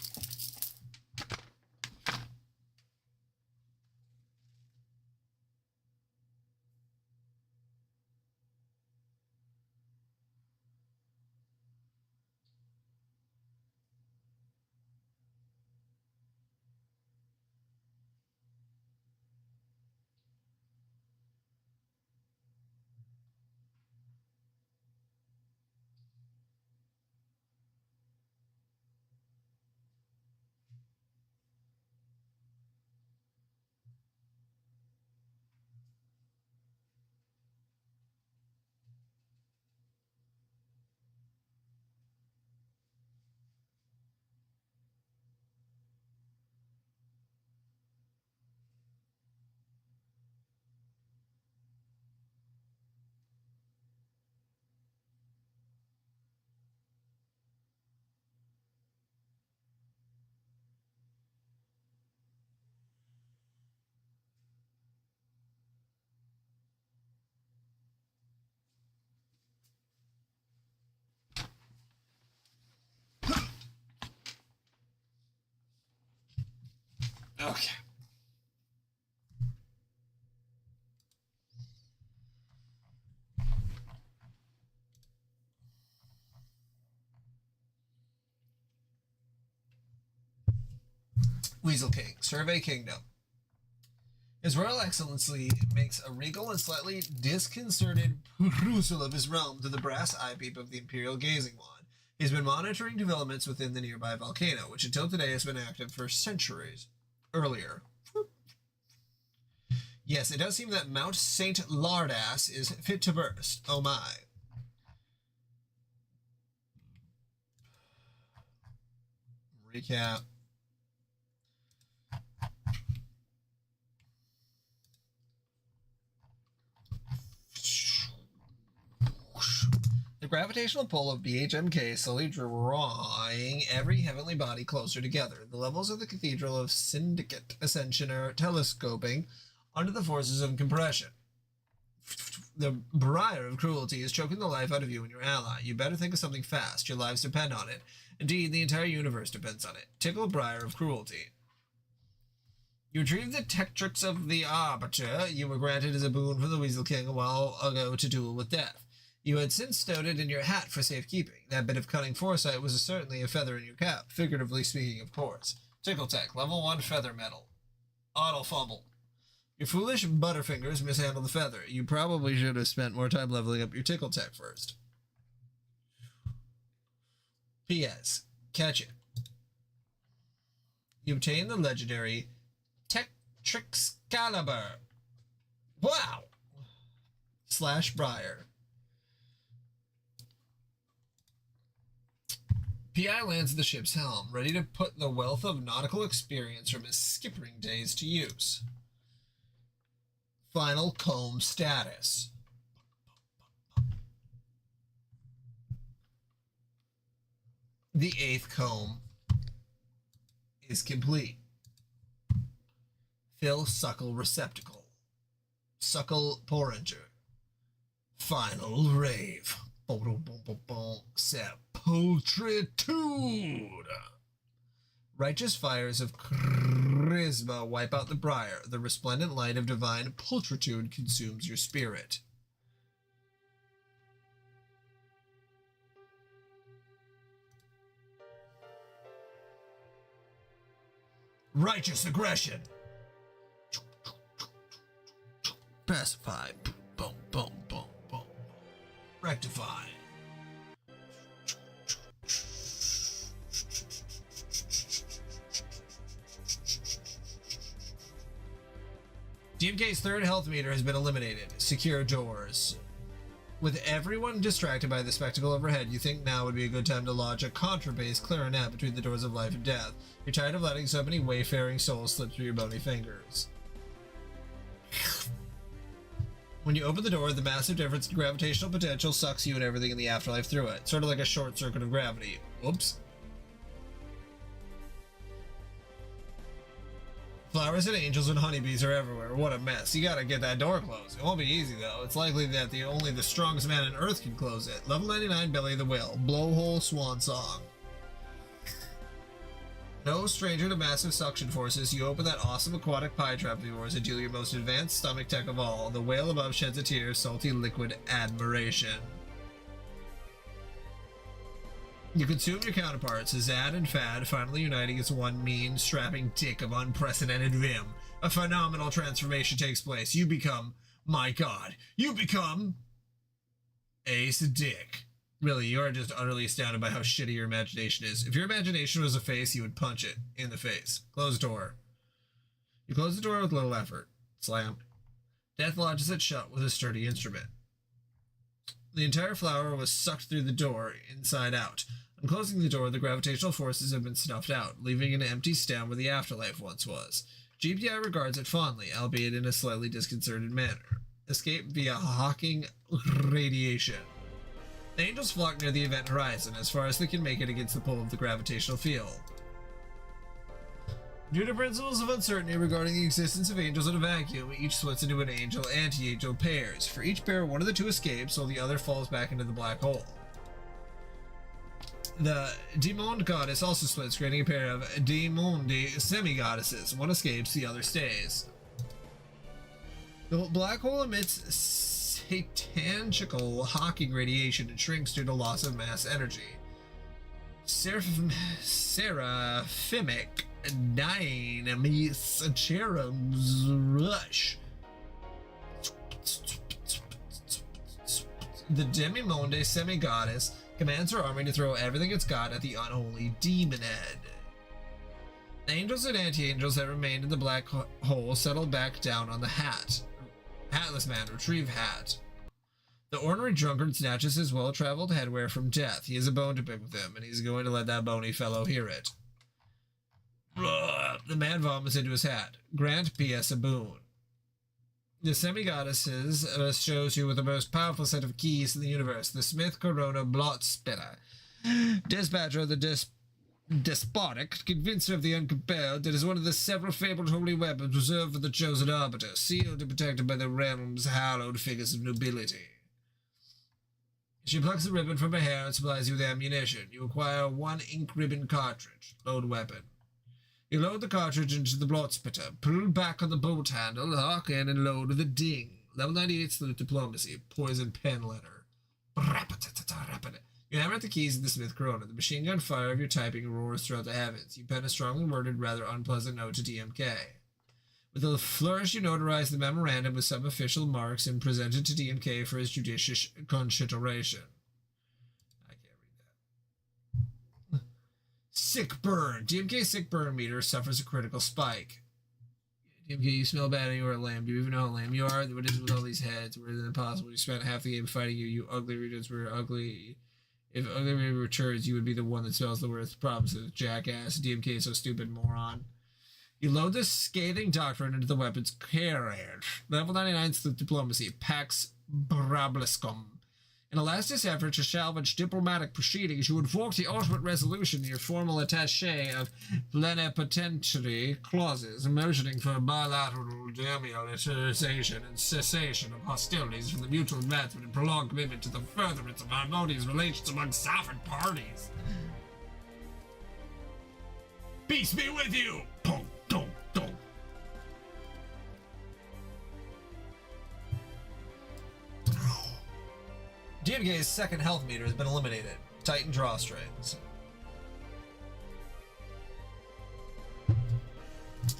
Okay. Weasel King, Survey Kingdom. His Royal Excellency makes a regal and slightly disconcerted perusal of his realm through the brass eyepeep of the Imperial Gazing Wand. He's been monitoring developments within the nearby volcano, which until today has been active for centuries. Earlier. Yes, it does seem that Mount St. Lardass is fit to burst. Oh my. Recap. The gravitational pull of BHMK is slowly drawing every heavenly body closer together. The levels of the Cathedral of Syndicate Ascension are telescoping under the forces of compression. The briar of cruelty is choking the life out of you and your ally. You better think of something fast. Your lives depend on it. Indeed, the entire universe depends on it. Tickle briar of cruelty. You retrieved the Tectrix of the Arbiter you were granted as a boon from the Weasel King a while ago to duel with death. You had since stowed it in your hat for safekeeping. That bit of cunning foresight was certainly a feather in your cap, figuratively speaking, of course. Tickle Tech, level 1 feather metal. Auto fumble. Your foolish butterfingers mishandled the feather. You probably should have spent more time leveling up your Tickle Tech first. P.S. Catch it. You obtain the legendary Tectrixcalibur. Wow! / Briar. P.I. lands at the ship's helm, ready to put the wealth of nautical experience from his skippering days to use. Final comb status. The 8th comb is complete. Fill suckle receptacle. Suckle porringer. Final rave. Sepultritude. Righteous fires of charisma wipe out the briar. The resplendent light of divine pulchritude consumes your spirit. Righteous aggression. Pacify. Boom, boom, boom, boom. Rectify. DMK's third health meter has been eliminated. Secure doors. With everyone distracted by the spectacle overhead, you think now would be a good time to lodge a contrabass clarinet between the doors of life and death. You're tired of letting so many wayfaring souls slip through your bony fingers. When you open the door, the massive difference in gravitational potential sucks you and everything in the afterlife through it. Sort of like a short circuit of gravity. Whoops. Flowers and angels and honeybees are everywhere. What a mess. You gotta get that door closed. It won't be easy though. It's likely that only the strongest man on Earth can close it. Level 99 Belly the Whale. Blowhole Swan Song. No stranger to massive suction forces, you open that awesome aquatic pie trap of yours and deal your most advanced stomach tech of all. The whale above sheds a tear of salty liquid admiration. You consume your counterparts, Zad and Fad finally uniting as one mean, strapping dick of unprecedented vim. A phenomenal transformation takes place. You become, my god, you become Ace Dick. Really, you are just utterly astounded by how shitty your imagination is. If your imagination was a face, you would punch it in the face. Close door. You close the door with little effort. Slam. Death lodges it shut with a sturdy instrument. The entire flower was sucked through the door, inside out. On closing the door, the gravitational forces have been snuffed out, leaving an empty stem where the afterlife once was. GPI regards it fondly, albeit in a slightly disconcerted manner. Escape via Hawking radiation. The angels flock near the event horizon, as far as they can make it against the pull of the gravitational field. Due to principles of uncertainty regarding the existence of angels in a vacuum, each splits into an angel-anti-angel pairs. For each pair, one of the two escapes, while the other falls back into the black hole. The Demon Goddess also splits, creating a pair of Demondi semi-goddesses. One escapes, the other stays. The black hole emits satanical hawking radiation and shrinks due to loss of mass energy. Seraphimic Dynamis Cherub's Rush. The Demimonde semi-goddess commands her army to throw everything it's got at the unholy demon head. The angels and anti-angels that remained in the black hole settle back down on the hatless man, retrieve hat. The ornery drunkard snatches his well-traveled headwear from death. He has a bone to pick with him, and he's going to let that bony fellow hear it. The man vomits into his hat. Grant P.S. a boon. The semi-goddesses shows you with the most powerful set of keys in the universe, the Smith Corona Blot Spitter. Dispatcher of the despotic, convincer of the uncompelled, it is one of the several fabled holy weapons reserved for the chosen arbiter, sealed and protected by the realm's hallowed figures of nobility. She plucks the ribbon from her hair and supplies you with ammunition. You acquire one ink ribbon cartridge. Load weapon. You load the cartridge into the blot spitter, pull back on the bolt handle, lock in and load with a ding. Level 98 Sleuth Diplomacy, poison pen letter. You hammer at the keys in the Smith Corona. The machine gun fire of your typing roars throughout the heavens. You pen a strongly worded, rather unpleasant note to DMK. With a flourish, you notarize the memorandum with some official marks and present it to DMK for his judicious consideration. I can't read that. Sick burn. DMK's sick burn meter suffers a critical spike. DMK, you smell bad and you are lame. Do you even know how lame you are? What is it with all these heads? Where is it impossible? You spent half the game fighting you. You ugly readers were ugly. If ugly returns, you would be the one that smells the worst problems. Jackass. DMK, so stupid, moron. You load this scathing doctrine into the weapon's carriage. Level 99 Sleuth Diplomacy, Pax Brabliscum. In a last effort to salvage diplomatic proceedings, you invoke the ultimate resolution, your formal attaché of plenipotentiary clauses, motioning for bilateral demilitarization and cessation of hostilities for the mutual advancement and prolonged commitment to the furtherance of harmonious relations among sovereign parties. Peace be with you! Boom, boom, boom. DMK's second health meter has been eliminated. Tighten drawstrings.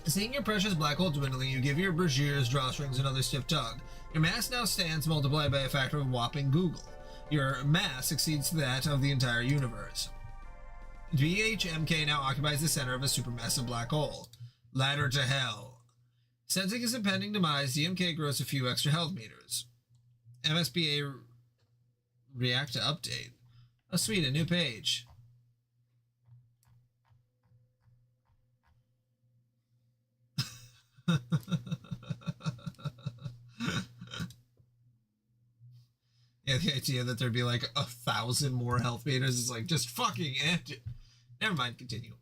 Seeing your precious black hole dwindling, you give your Brashear's drawstrings another stiff tug. Your mass now stands multiplied by a factor of whopping Google. Your mass exceeds that of the entire universe. BHMK now occupies the center of a supermassive black hole. Ladder to hell. Sensing his impending demise, DMK grows a few extra health meters. MSBA react to update. Oh sweet, a new page. Yeah, the idea that there'd be like 1,000 more health meters is like just fucking end it. Never mind, continue.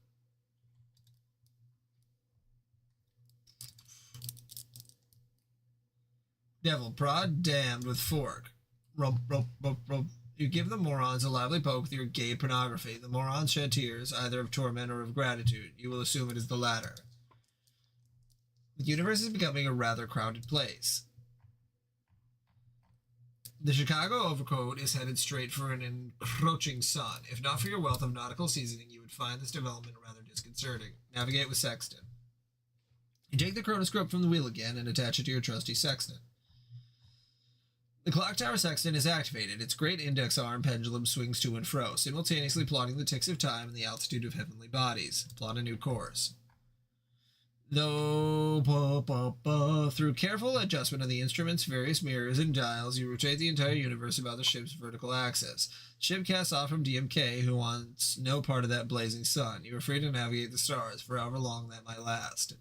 Devil prod, damned with fork. Rump, rump, rump, rump. You give the morons a lively poke with your gay pornography. The morons shed tears, either of torment or of gratitude. You will assume it is the latter. The universe is becoming a rather crowded place. The Chicago overcoat is headed straight for an encroaching sun. If not for your wealth of nautical seasoning, you would find this development rather disconcerting. Navigate with sextant. You take the chronoscope from the wheel again and attach it to your trusty sextant. The clock tower sextant is activated. Its great index arm pendulum swings to and fro, simultaneously plotting the ticks of time and the altitude of heavenly bodies. Plot a new course. Though, through careful adjustment of the instrument's various mirrors and dials, you rotate the entire universe about the ship's vertical axis. The ship casts off from DMK, who wants no part of that blazing sun. You are free to navigate the stars, for however long that might last.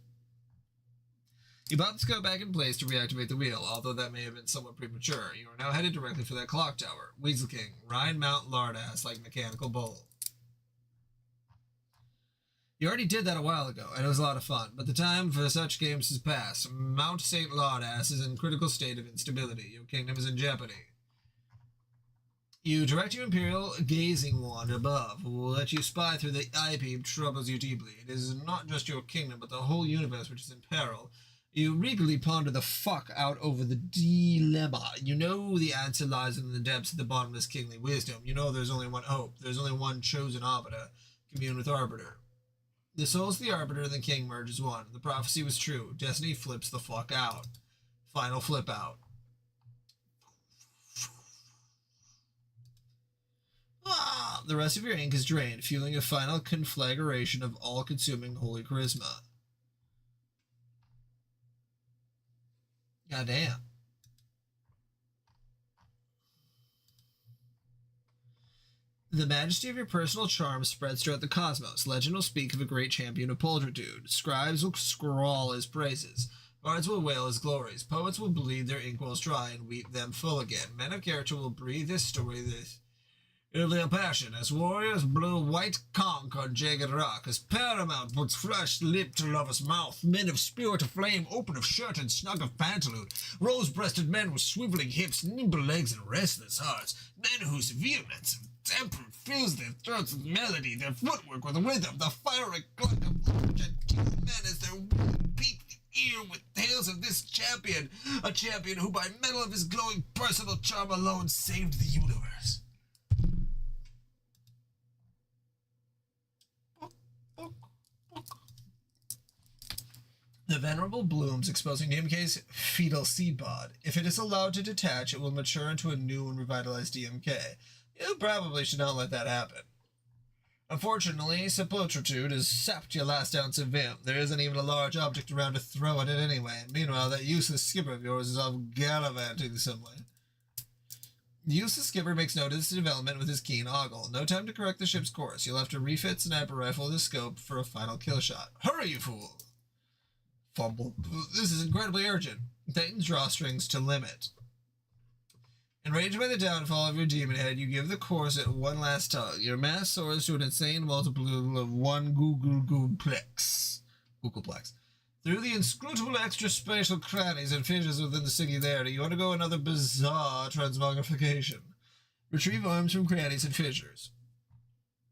You pop the scope back in place to reactivate the wheel, although that may have been somewhat premature. You are now headed directly for that clock tower. Weasel King, Rhine Mount Lardass like mechanical bull. You already did that a while ago, and it was a lot of fun, but the time for such games has passed. Mount St. Lardass is in critical state of instability. Your kingdom is in jeopardy. You direct your imperial gazing wand above, will let you spy through the eyebeam troubles you deeply. It is not just your kingdom, but the whole universe which is in peril. You regally ponder the fuck out over the dilemma. You know the answer lies in the depths of the bottomless kingly wisdom. You know there's only one hope. There's only one chosen arbiter. Commune with Arbiter. The soul's the arbiter, and the king merges one. The prophecy was true. Destiny flips the fuck out. Final flip out. The rest of your ink is drained, fueling a final conflagration of all-consuming holy charisma. Goddamn. The majesty of your personal charm spreads throughout the cosmos. Legend will speak of a great champion of pulchritude. Scribes will scrawl his praises. Bards will wail his glories. Poets will bleed their inkwells dry and weep them full again. Men of character will breathe this story, this their passion, as warriors blow white conch on jagged rock, as paramount puts flushed lip to lover's mouth, men of spirit of flame, open of shirt and snug of pantaloon, rose-breasted men with swiveling hips, nimble legs and restless hearts, men whose vehemence of temper fills their throats with melody, their footwork with rhythm, the fiery cluck of orange and kill men as their women peep the ear with tales of this champion, a champion who by metal of his glowing personal charm alone saved the universe. The venerable blooms exposing DMK's fetal seed pod. If it is allowed to detach, it will mature into a new and revitalized DMK. You probably should not let that happen. Unfortunately, sepulchritude has sapped your last ounce of vim. There isn't even a large object around to throw at it anyway. Meanwhile, that useless skipper of yours is off gallivanting somewhere. The useless skipper makes note of this development with his keen ogle. No time to correct the ship's course. You'll have to refit sniper rifle the scope for a final kill shot. Hurry, you fool! Fumble. This is incredibly urgent. Titan's drawstrings to limit. Enraged by the downfall of your demon head, you give the corset one last tug. Your mass soars to an insane multiple of one googleplex. Through the inscrutable extraspatial crannies and fissures within the singularity, you undergo another bizarre transmogrification. Retrieve arms from crannies and fissures.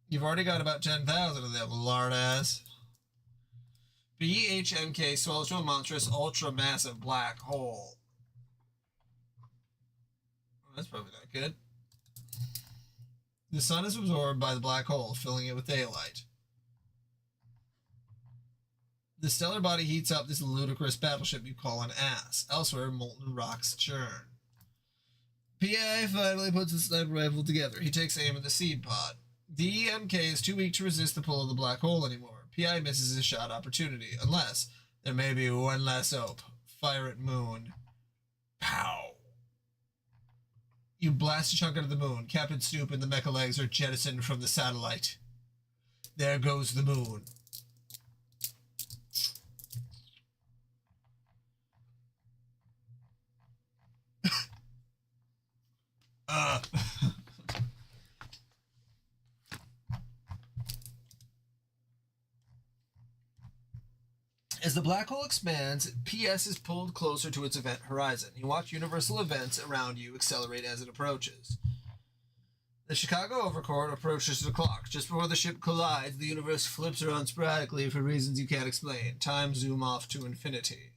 You've already got about 10,000 of them, lard-ass. BHMK swells to a monstrous, ultra-massive black hole. Oh, that's probably not good. The sun is absorbed by the black hole, filling it with daylight. The stellar body heats up this ludicrous battleship you call an ass. Elsewhere, molten rocks churn. PI finally puts the sniper rifle together. He takes aim at the seed pod. DMK is too weak to resist the pull of the black hole anymore. PI misses his shot opportunity, unless there may be one last hope. Fire at moon. Pow! You blast a chunk out of the moon. Captain Snoop and the mecha legs are jettisoned from the satellite. There goes the moon. As the black hole expands, PS is pulled closer to its event horizon. You watch universal events around you accelerate as it approaches. The Chicago Overcourt approaches the clock. Just before the ship collides, the universe flips around sporadically for reasons you can't explain. Time zoom off to infinity.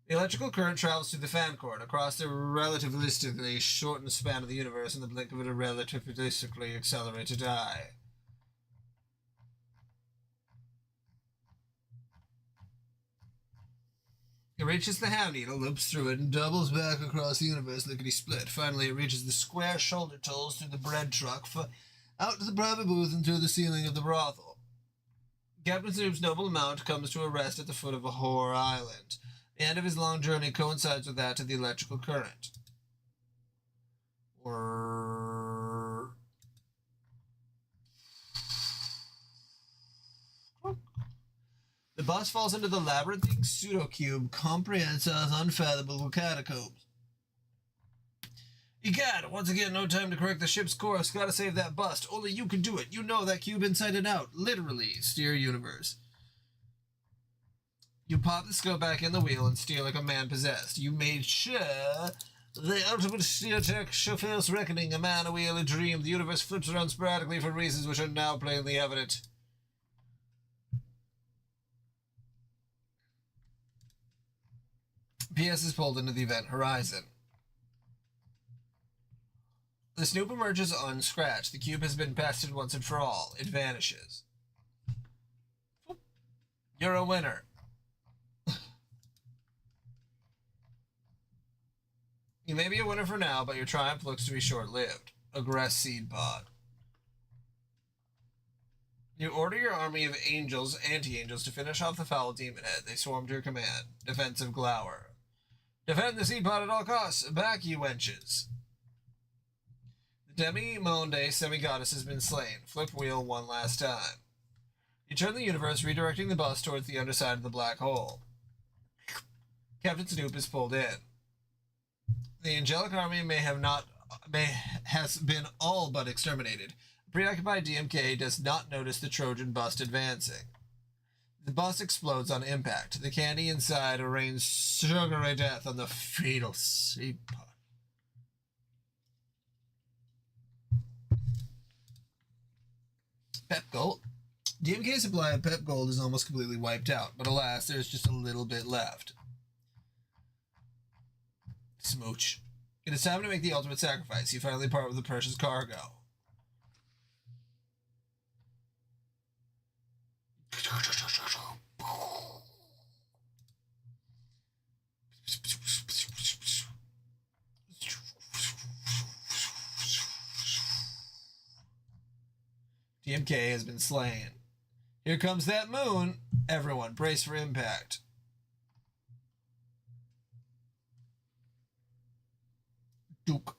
The electrical current travels through the fan cord, across the relativistically shortened span of the universe in the blink of a relativistically accelerated eye. It reaches the ham needle, loops through it, and doubles back across the universe lickety-split. Finally, it reaches the square shoulder tolls through the bread truck, out to the private booth and through the ceiling of the brothel. Captain Snoop's noble mount comes to a rest at the foot of a whore island. The end of his long journey coincides with that of the electrical current. The bus falls into the labyrinthine pseudo-cube, comprehensive, unfathomable catacombs. Egad, once again, no time to correct the ship's course. Gotta save that bust. Only you can do it. You know that cube inside and out. Literally, steer universe. You pop the scope back in the wheel and steer like a man possessed. You made sure The ultimate stereotech chauffeur's reckoning, a man, a wheel, a dream. The universe flips around sporadically for reasons which are now plainly evident. PS is pulled into the event horizon. The Snoop emerges unscratched. The cube has been bested once and for all. It vanishes. You're a winner. You may be a winner for now, but your triumph looks to be short-lived. Aggress seed pod. You order your army of angels, anti-angels, to finish off the foul demon head. They swarm to your command. Defensive glower. Defend the seed pod at all costs. Back, you wenches. The demi-monde semi-goddess has been slain. Flip wheel one last time. You turn the universe, redirecting the bus towards the underside of the black hole. Captain Snoop is pulled in. The angelic army has been all but exterminated. A preoccupied DMK does not notice the Trojan bust advancing. The bus explodes on impact. The candy inside rains sugary death on the fatal seed pod. Pep Gold. DMK's supply of Pep Gold is almost completely wiped out, but alas, there's just a little bit left. Smooch. It is time to make the ultimate sacrifice. You finally part with the precious cargo. DMK has been slain. Here comes that moon. Everyone, brace for impact. Duke.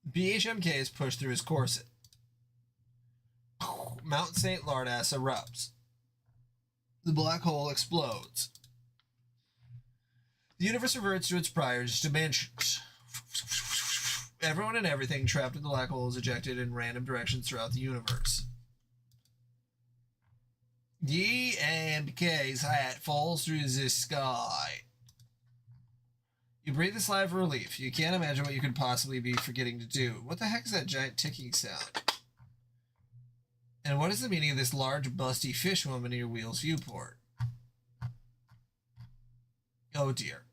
BHMK is pushed through his corset. Mount St. Lardass erupts. The black hole explodes. The universe reverts to its prior dimensions. Everyone and everything trapped in the black hole is ejected in random directions throughout the universe. DMK's hat falls through the sky. You breathe a sigh of relief. You can't imagine what you could possibly be forgetting to do. What the heck is that giant ticking sound? And what is the meaning of this large, busty fish woman in your wheel's viewport? Oh dear.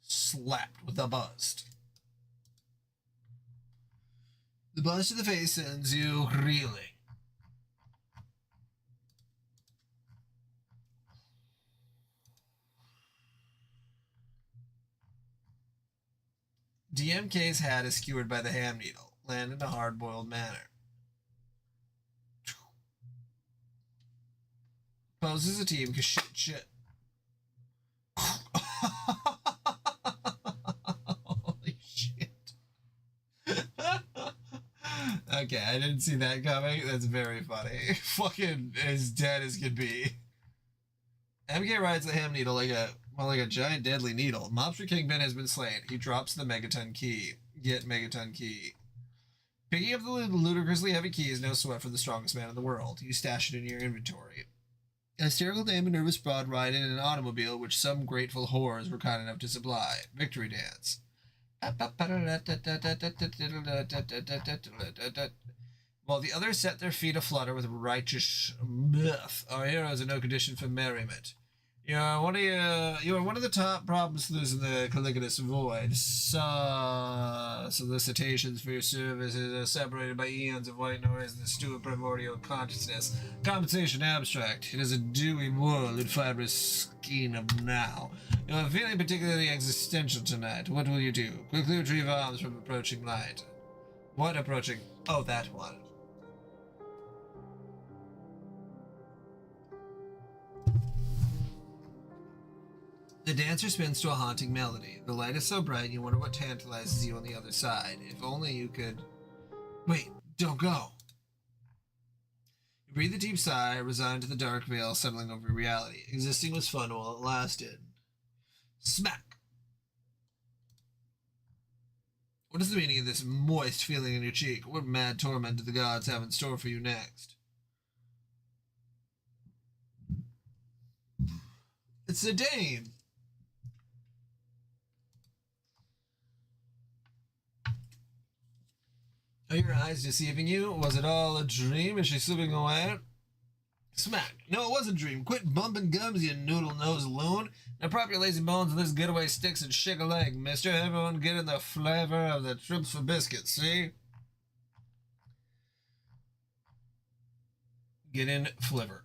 Slapped with a bust. The buzz to the face sends you reeling. DMK's hat is skewered by the ham needle. Land in a hard-boiled manner. Poses a team because shit. Holy shit. Okay, I didn't see that coming. That's very funny. Fucking as dead as could be. MK rides the ham needle like a giant deadly needle. Mobster Kingpin has been slain. He drops the Megaton key. Get Megaton key. Picking up the ludicrously heavy key is no sweat for the strongest man in the world. You stash it in your inventory. A hysterical dame and nervous broad ride in an automobile which some grateful whores were kind enough to supply. Victory dance. While the others set their feet aflutter with righteous mirth, our heroes are no condition for merriment. You are one of the top problem sleuths in the Caligulous Void. Solicitations for your services are separated by eons of white noise and the stew of primordial consciousness. Compensation abstract. It is a dewy world and fibrous skein of now. You are feeling particularly existential tonight. What will you do? Quickly retrieve arms from approaching light. What approaching? Oh, that one. The dancer spins to a haunting melody. The light is so bright you wonder what tantalizes you on the other side. If only you could... Wait, don't go. You breathe a deep sigh, resigned to the dark veil settling over reality. Existing was fun while it lasted. Smack! What is the meaning of this moist feeling in your cheek? What mad torment do the gods have in store for you next? It's a dame. Are your eyes deceiving you? Was it all a dream? Is she slipping away? Smack. No, it wasn't a dream. Quit bumping gums, you noodle-nosed loon. Now prop your lazy bones on this getaway sticks and shake a leg, mister. Everyone get in the flavor of the trips for biscuits, see? Get in flavor.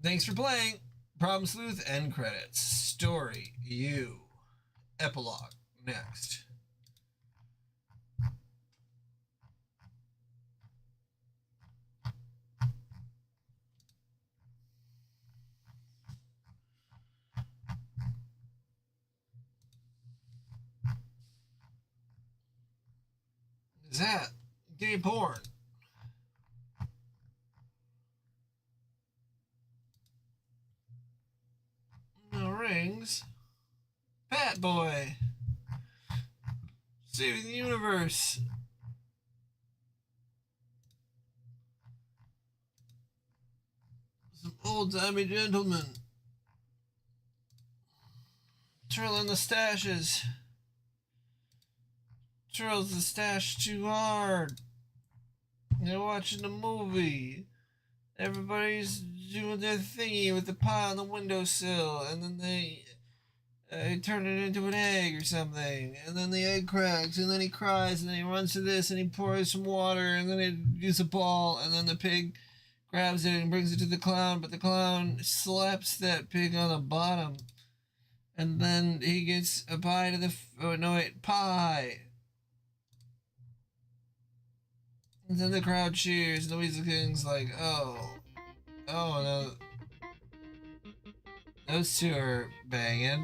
Thanks for playing. Problem Sleuth, end credits. Story, you. Epilogue, next. Is that gay porn? No rings. Bat Boy. Saving the universe. Some old-timey gentlemen. Twirling the stashes. Twirls the stash too hard. They're watching a movie. Everybody's doing their thingy with the pie on the windowsill, and then they turn it into an egg or something, and then the egg cracks, and then he cries, and then he runs to this, and he pours some water, and then he uses a ball, and then the pig grabs it and brings it to the clown, but the clown slaps that pig on the bottom, and then he gets a bite of the pie. And then the crowd cheers. Louise the King's like, oh no, those two are banging.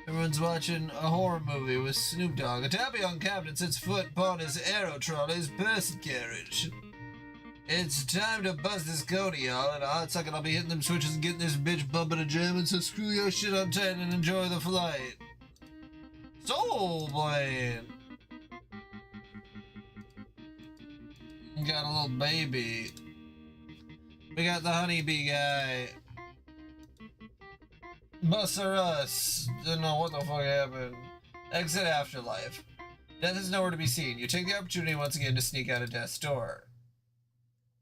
Everyone's watching a horror movie with Snoop Dogg. A tappy young captain sets foot upon his aero trolley's person carriage. It's time to buzz this Cody, y'all. In a hot second, I'll be hitting them switches and getting this bitch bumping a jamming, so screw your shit on tight and enjoy the flight. Soul Plane! We got a little baby. We got the honeybee guy. Buster Us. Didn't know what the fuck happened. Exit Afterlife. Death is nowhere to be seen. You take the opportunity once again to sneak out of death's door.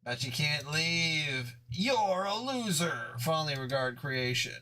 But you can't leave. You're a loser. Fondly regard creation.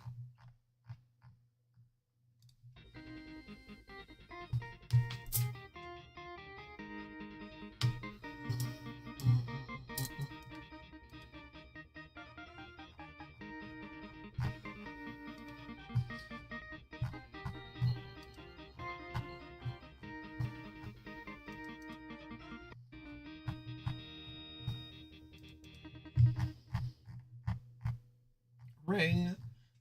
Ring.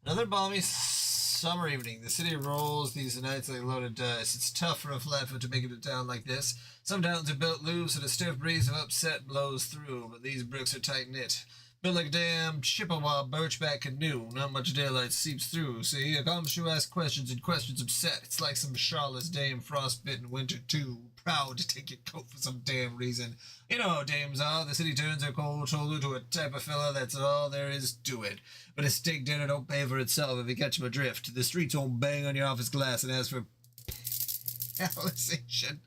Another balmy summer evening. The city rolls these nights like loaded dice. It's tough for a flatfoot to make it to town like this. Some towns are built loose and a stiff breeze of upset blows through, but these bricks are tight-knit. Built like a damn Chippewa birchback canoe. Not much daylight seeps through, see? A gumshoe asks questions and questions upset. It's like some Charlotte's dame frostbitten winter too. Proud to take your coat for some damn reason. You know how dames are. The city turns her cold shoulder to a type of fella, that's all there is to it. But a steak dinner don't pay for itself if you catch him adrift. The streets won't bang on your office glass and ask for palization.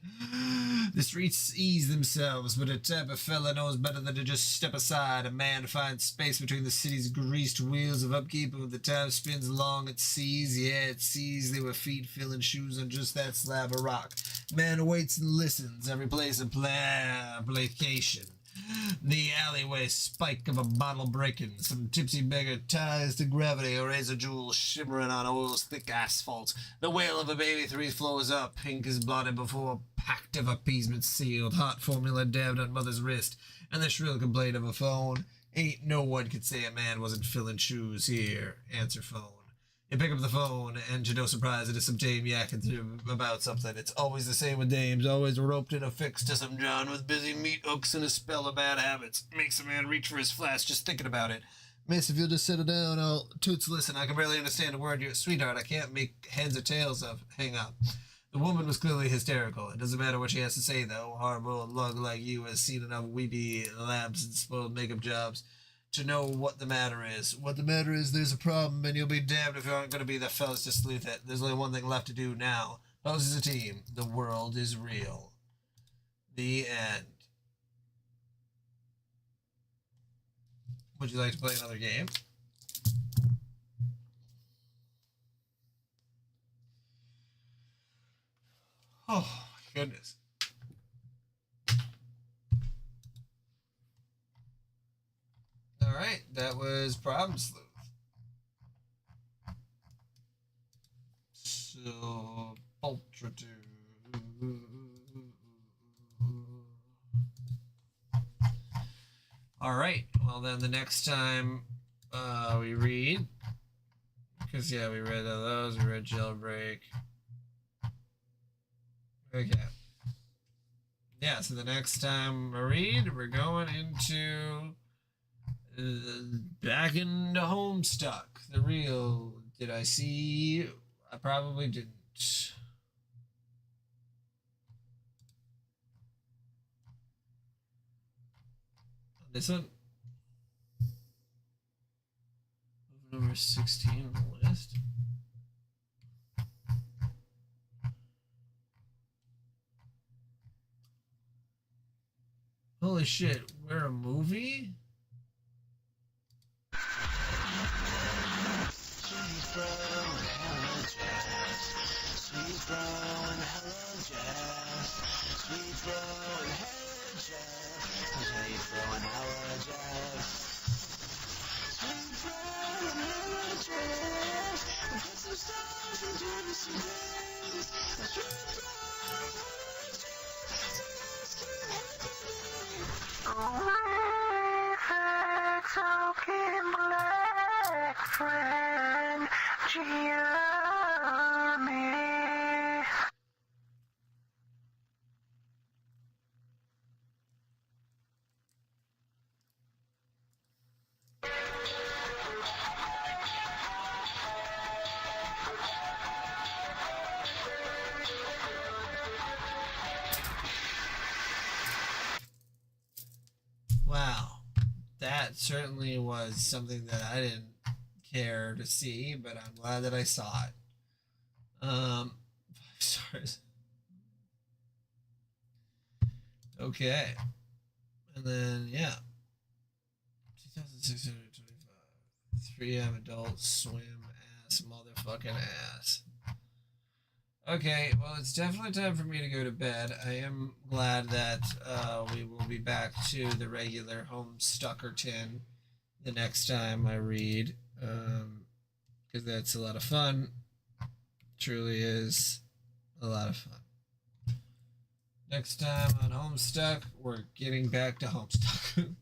The streets ease themselves, but a type of fella knows better than to just step aside. A man finds space between the city's greased wheels of upkeep, and when the time spins along, it sees, yeah, it sees they were feet filling shoes on just that slab of rock. Man waits and listens, every place a placation. The alleyway spike of a bottle breaking, some tipsy beggar ties to gravity, a razor jewel shimmering on oil's thick asphalt. The wail of a baby 3 floors up, pink as blotted before a pact of appeasement sealed, hot formula dabbed on mother's wrist, and the shrill complaint of a phone. Ain't no one could say a man wasn't filling shoes here. Answer phone. You pick up the phone, and to no surprise, it is some dame yakking about something. It's always the same with dames, always roped in a fix to some John with busy meat hooks and a spell of bad habits. Makes a man reach for his flask just thinking about it. Miss, if you'll just settle down, I'll... Toots, listen, I can barely understand a word. You're sweetheart, I can't make heads or tails of. Hang up. The woman was clearly hysterical. It doesn't matter what she has to say, though. A hard-boiled lug like you has seen enough weepy labs and spoiled makeup jobs to know what the matter is. What the matter is, there's a problem, and you'll be damned if you aren't going to be the fellas to sleuth it. There's only one thing left to do now. Us as a team. The world is real. The end. Would you like to play another game? Oh, my goodness. All right, that was Problem Sleuth. So, Ultra 2. All right, well then the next time we read, because yeah, we read those, we read Jailbreak. Okay. Yeah, so the next time we read, we're going into back into Homestuck. The real, did I see? I probably didn't. This one? Number 16 on the list. Holy shit, we're a movie? Sweet bro and hello Jeff. Sweet bro and hello Jeff. Sweet bro and hello Jeff. Sweet bro and hello Jeff. Sweet bro and hello Jeff. Put some stars and give me some days. Sweet bro and hello Jeff. So let's get token black friend, Gianni. Wow, that certainly was something that I didn't care to see, but I'm glad that I saw it. 5 stars. Okay, and then yeah, 2,625. 3M adult swim ass motherfucking ass. Okay, well, it's definitely time for me to go to bed. I am glad that we will be back to the regular Homestuckerton the next time I read, because that's a lot of fun. Truly is a lot of fun. Next time on Homestuck, we're getting back to Homestuck.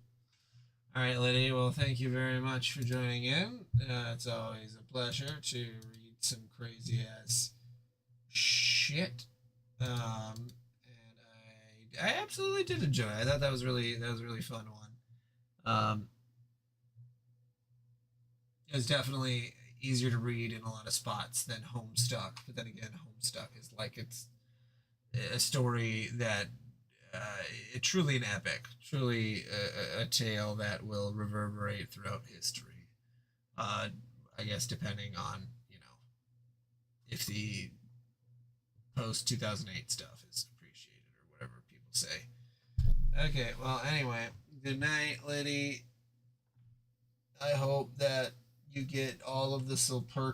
All right, Liddy. Well, thank you very much for joining in. It's always a pleasure to read some crazy ass shit, and I absolutely did enjoy it. I thought that was a really fun one. It was definitely easier to read in a lot of spots than Homestuck, but then again, Homestuck is like it's a story that it truly an epic, truly a tale that will reverberate throughout history. I guess depending on if the post 2008 stuff is appreciated or whatever people say. Okay, well, anyway, good night, Liddy. I hope that you get all of the Silperk